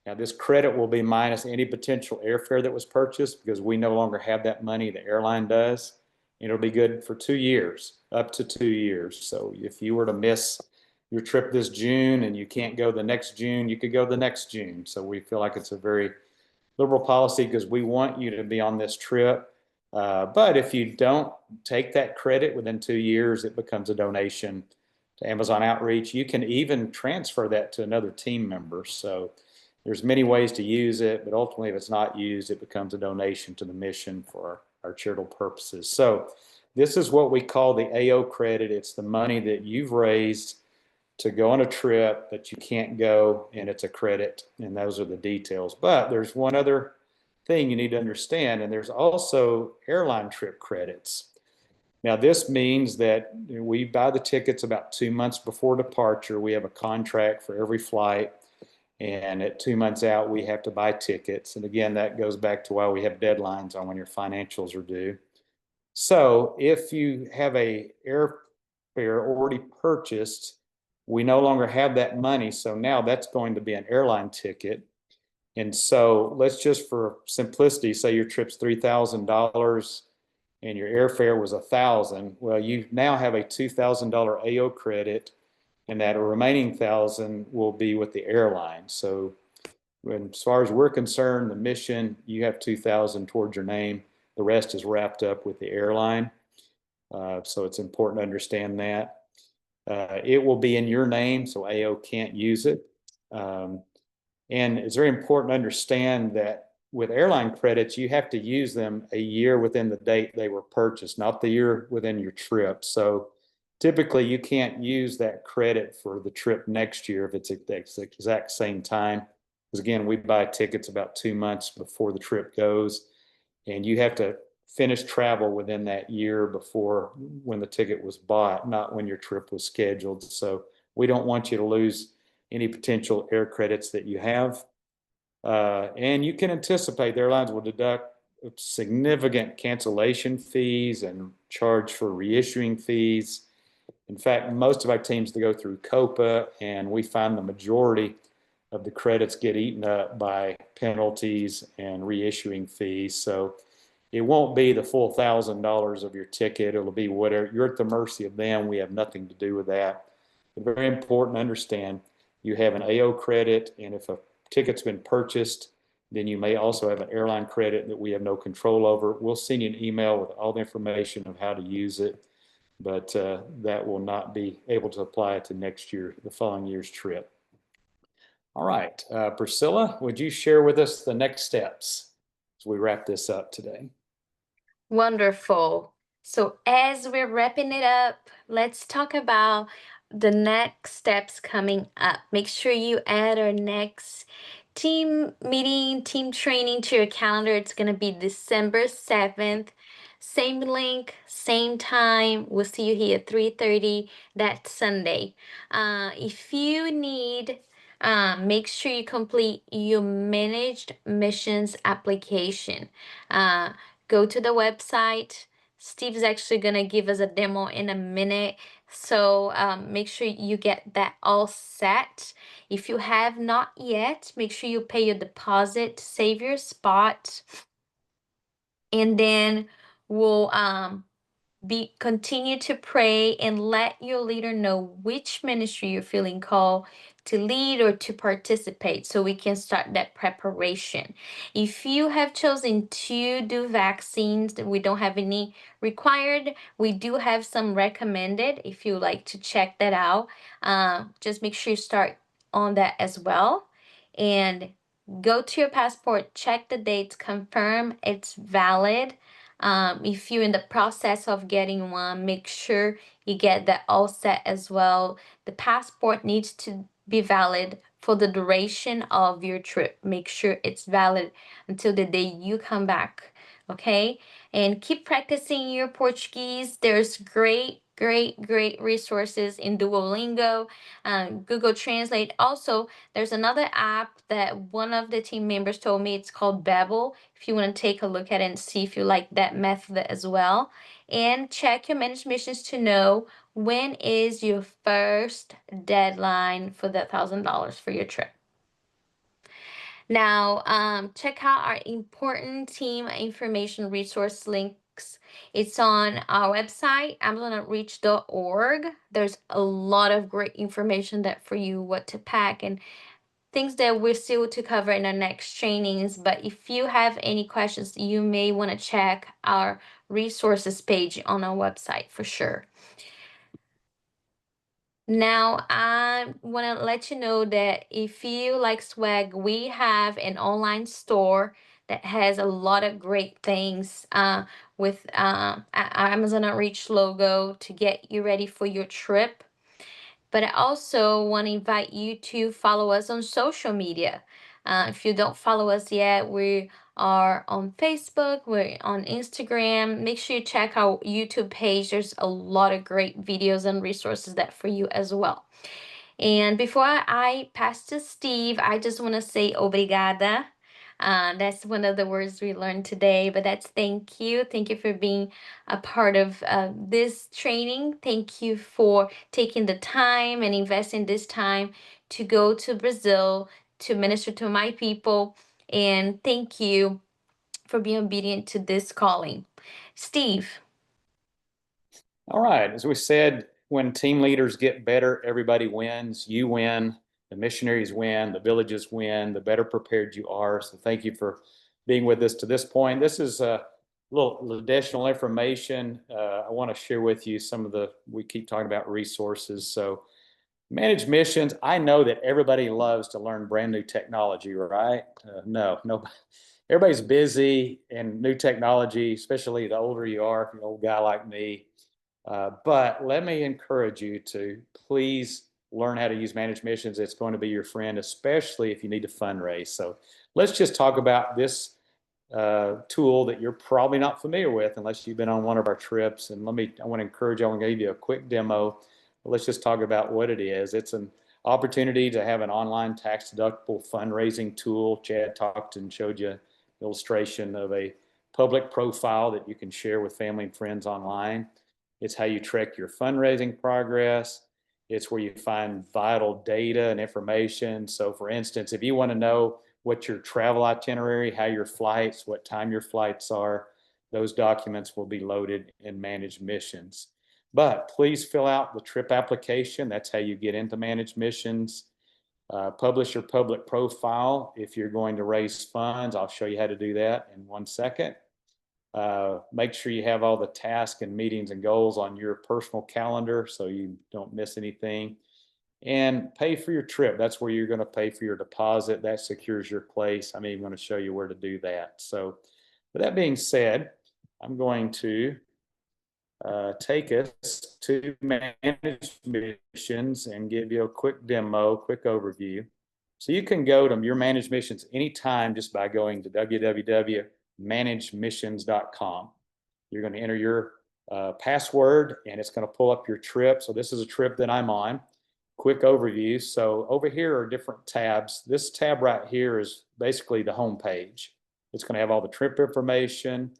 Now, this credit will be minus any potential airfare that was purchased because we no longer have that money, the airline does. It'll be good for 2 years, up to 2 years. So if you were to miss your trip this June and you can't go the next June, you could go the next June. So we feel like it's a very liberal policy because we want you to be on this trip. But if you don't take that credit within 2 years, it becomes a donation to Amazon Outreach. You can even transfer that to another team member. So there's many ways to use it, but ultimately if it's not used, it becomes a donation to the mission for our charitable purposes. So this is what we call the AO credit. It's the money that you've raised to go on a trip that you can't go, and it's a credit, and those are the details. But there's one other thing you need to understand, and there's also airline trip credits. Now, this means that we buy the tickets about 2 months before departure. We have a contract for every flight. And at 2 months out, we have to buy tickets. And again, that goes back to why we have deadlines on when your financials are due. So if you have a airfare already purchased, we no longer have that money. So now that's going to be an airline ticket. And so let's just for simplicity say your trip's $3,000 and your airfare was $1,000. Well, you now have a $2,000 AO credit, and that remaining 1,000 will be with the airline. So as far as we're concerned, the mission, you have 2,000 towards your name. The rest is wrapped up with the airline. So it's important to understand that. It will be in your name, so AO can't use it. And it's very important to understand that with airline credits, you have to use them a year within the date they were purchased, not the year within your trip. So typically you can't use that credit for the trip next year if it's at the exact same time. Because again, we buy tickets about 2 months before the trip goes, and you have to finish travel within that year before when the ticket was bought, not when your trip was scheduled. So we don't want you to lose any potential air credits that you have. And you can anticipate the airlines will deduct significant cancellation fees and charge for reissuing fees. In fact, most of our teams go through COPA, and we find the majority of the credits get eaten up by penalties and reissuing fees. So it won't be the full $1,000 of your ticket. It'll be whatever. You're at the mercy of them. We have nothing to do with that. But very important to understand you have an AO credit, and if a ticket's been purchased, then you may also have an airline credit that we have no control over. We'll send you an email with all the information of how to use it, but that will not be able to apply to next year, the following year's trip. All right, Priscilla, would you share with us the next steps as we wrap this up today? Wonderful. So, as we're wrapping it up, let's talk about the next steps coming up. Make sure you add our next team meeting, team training to your calendar. It's going to be December 7th. Same link, same time. We'll see you here at 3:30 that Sunday. If you need, make sure you complete your managed missions application. Uh, Go to the website. Steve's actually going to give us a demo in a minute. So make sure you get that all set. If you have not yet, make sure you pay your deposit, save your spot, and then we'll continue to pray and let your leader know which ministry you're feeling called to lead or to participate so we can start that preparation. If you have chosen to do vaccines, we don't have any required. We do have some recommended if you like to check that out. Just make sure you start on that as well. And go to your passport, check the dates, confirm it's valid. If you're in the process of getting one, make sure you get that all set as well. The passport needs to be valid for the duration of your trip. Make sure it's valid until the day you come back. Okay? And keep practicing your Portuguese. There's great resources in Duolingo, Google Translate. Also, there's another app that one of the team members told me, it's called Babbel. If you want to take a look at it and see if you like that method as well. And check your managed missions to know when is your first deadline for that $1,000 for your trip. Now, check out our important team information resource links. It's on our website, amazonoutreach.org. There's a lot of great information that for you, what to pack and things that we're still to cover in our next trainings. But if you have any questions, you may want to check our resources page on our website for sure. Now, I want to let you know that if you like swag, we have an online store that has a lot of great things with our Amazon Outreach logo to get you ready for your trip. But I also want to invite you to follow us on social media. If you don't follow us yet, we are on Facebook, we're on Instagram. Make sure you check our YouTube page. There's a lot of great videos and resources that for you as well. And before I pass to Steve, I just want to say obrigada. That's one of the words we learned today, but that's thank you. Thank you for being a part of this training. Thank you for taking the time and investing this time to go to Brazil to minister to my people. And thank you for being obedient to this calling. Steve. All right. As we said, when team leaders get better, everybody wins. You win, the missionaries win, the villages win, the better prepared you are. So thank you for being with us to this point. This is a little additional information. I want to share with you some of we keep talking about resources. So managed missions, I know that everybody loves to learn brand new technology, right? No, everybody's busy in new technology, especially the older you are, if you're an old guy like me. But let me encourage you to please learn how to use managed missions. It's going to be your friend, especially if you need to fundraise. So let's just talk about this tool that you're probably not familiar with unless you've been on one of our trips. And I want to encourage you, I want to give you a quick demo. Let's just talk about what it is. It's an opportunity to have an online tax deductible fundraising tool. Chad talked and showed you an illustration of a public profile that you can share with family and friends online. It's how you track your fundraising progress. It's where you find vital data and information. So for instance, if you want to know what your travel itinerary, how your flights, what time your flights are, those documents will be loaded in managed missions. But please fill out the trip application. That's how you get into managed missions. Publish your public profile if you're going to raise funds. I'll show you how to do that in 1 second. Make sure you have all the tasks and meetings and goals on your personal calendar so you don't miss anything. And pay for your trip. That's where you're going to pay for your deposit. That secures your place. I'm even going to show you where to do that. So with that being said, I'm going to take us to managed missions and give you a quick demo, quick overview. So you can go to your managed missions anytime just by going to www.managedmissions.com. You're going to enter your password and it's going to pull up your trip. So this is a trip that I'm on. Quick overview. So over here are different tabs. This tab right here is basically the home page. It's going to have all the trip information,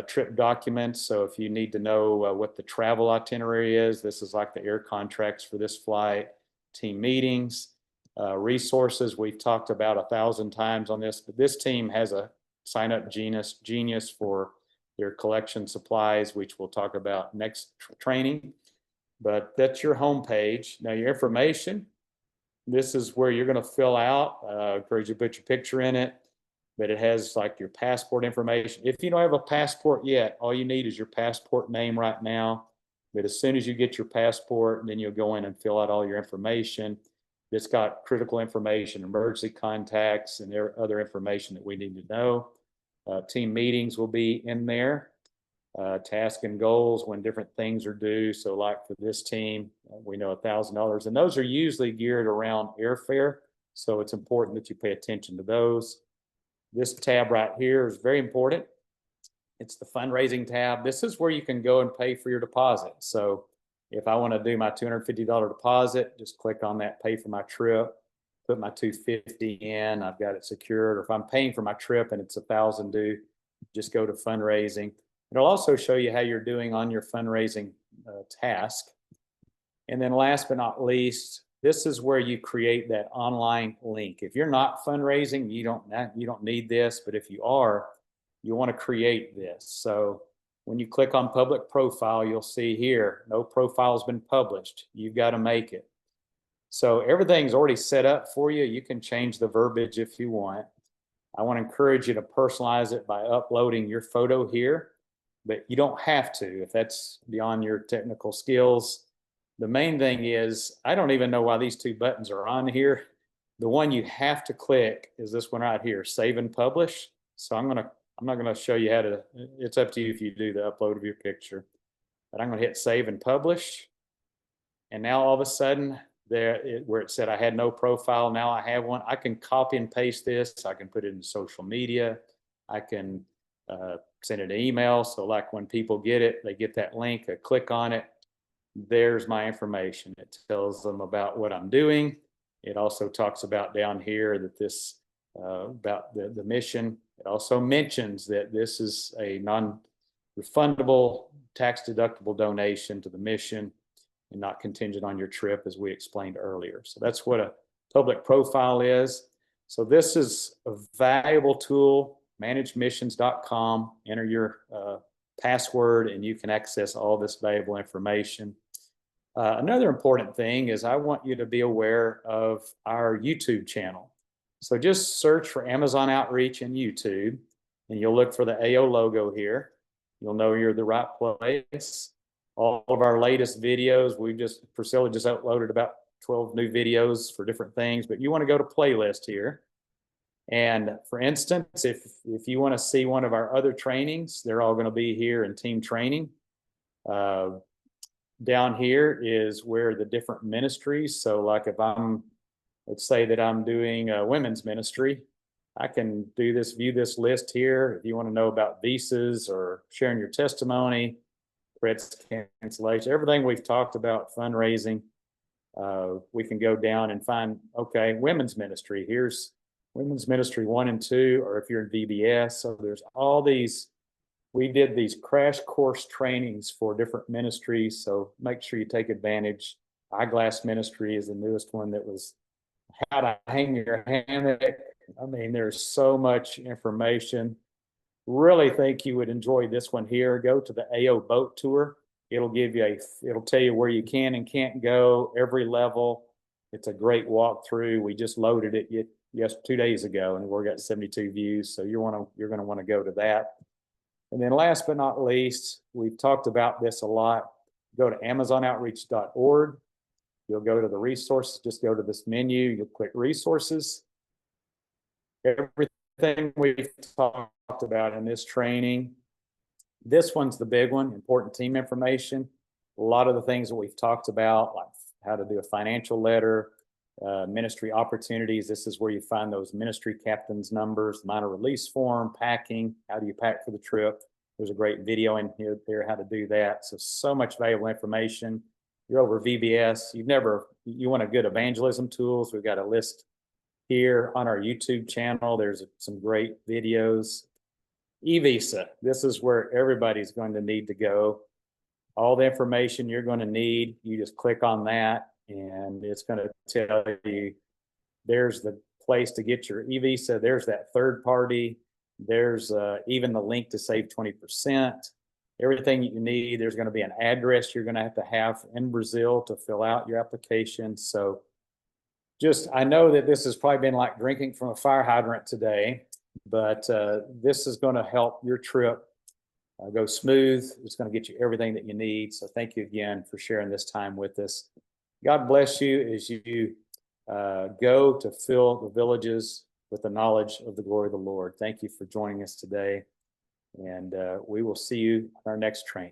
trip documents. So if you need to know what the travel itinerary is, this is like the air contracts for this flight, team meetings, resources. We've talked about 1,000 times on this, but this team has a sign up genius for their collection supplies, which we'll talk about next training. But that's your home page. Now your information, this is where you're going to fill out. I encourage you to put your picture in it, but it has like your passport information. If you don't have a passport yet, all you need is your passport name right now. But as soon as you get your passport, then you'll go in and fill out all your information. It's got critical information, emergency contacts, and other information that we need to know. Team meetings will be in there. Task and goals when different things are due. So like for this team, we know $1,000, and those are usually geared around airfare. So it's important that you pay attention to those. This tab right here is very important. It's the fundraising tab. This is where you can go and pay for your deposit. So if I want to do my $250 deposit, just click on that, pay for my trip, put my $250 in, I've got it secured. Or if I'm paying for my trip and it's $1,000 due, just go to fundraising. It'll also show you how you're doing on your fundraising task. And then last but not least, this is where you create that online link. If you're not fundraising, you don't need this, but if you are, you want to create this. So when you click on public profile, you'll see here, no profile has been published. You've got to make it. So everything's already set up for you. You can change the verbiage if you want. I want to encourage you to personalize it by uploading your photo here, but you don't have to if that's beyond your technical skills. The main thing is, I don't even know why these two buttons are on here. The one you have to click is this one right here, save and publish. So I'm not going to show you how to, it's up to you if you do the upload of your picture, but I'm going to hit save and publish. And now all of a sudden where it said I had no profile, now I have one. I can copy and paste this. I can put it in social media. I can send it an email. So like when people get it, they get that link, I click on it. There's my information. It tells them about what I'm doing. It also talks about down here that this, about the mission. It also mentions that this is a non-refundable, tax-deductible donation to the mission and not contingent on your trip, as we explained earlier. So that's what a public profile is. So this is a valuable tool, managemissions.com. Enter your password and you can access all this valuable information. Another important thing is I want you to be aware of our YouTube channel. So just search for Amazon Outreach in YouTube and you'll look for the AO logo here. You'll know you're the right place. All of our latest videos, Priscilla just uploaded about 12 new videos for different things, but you want to go to playlist here. And for instance, if you want to see one of our other trainings, they're all going to be here in team training. Down here is where the different ministries. So like if let's say that I'm doing a women's ministry, I can view this list here. If you want to know about visas or sharing your testimony, credits cancellation, everything we've talked about, fundraising, we can go down and find, okay, women's ministry. Here's women's ministry 1 and 2, or if you're in VBS. So there's all these, we did these crash course trainings for different ministries. So make sure you take advantage. Eyeglass ministry is the newest one that was how to hang your hammock. I mean, there's so much information. Really think you would enjoy this one here. Go to the AO boat tour. It'll tell you where you can and can't go, every level. It's a great walkthrough. We just loaded it 2 days ago and we're got 72 views. So you're going to want to go to that. And then last but not least, we've talked about this a lot. Go to amazonoutreach.org. You'll go to the resources, just go to this menu, you'll click resources. Everything we've talked about in this training. This one's the big one, important team information. A lot of the things that we've talked about, like how to do a financial letter, ministry opportunities. This is where you find those ministry captains' numbers, minor release form, packing. How do you pack for the trip? There's a great video in here how to do that. So much valuable information. You're over VBS. You want a good evangelism tools. We've got a list here on our YouTube channel. There's some great videos. E-Visa. This is where everybody's going to need to go. All the information you're going to need, you just click on that and it's going to tell you there's the place to get your e-visa. There's that third party. There's even the link to save 20%. Everything you need. There's going to be an address you're going to have in Brazil to fill out your application. So I know that this has probably been like drinking from a fire hydrant today, but this is going to help your trip go smooth. It's going to get you everything that you need. So thank you again for sharing this time with us. God bless you as you go to fill the villages with the knowledge of the glory of the Lord. Thank you for joining us today. And we will see you on our next training.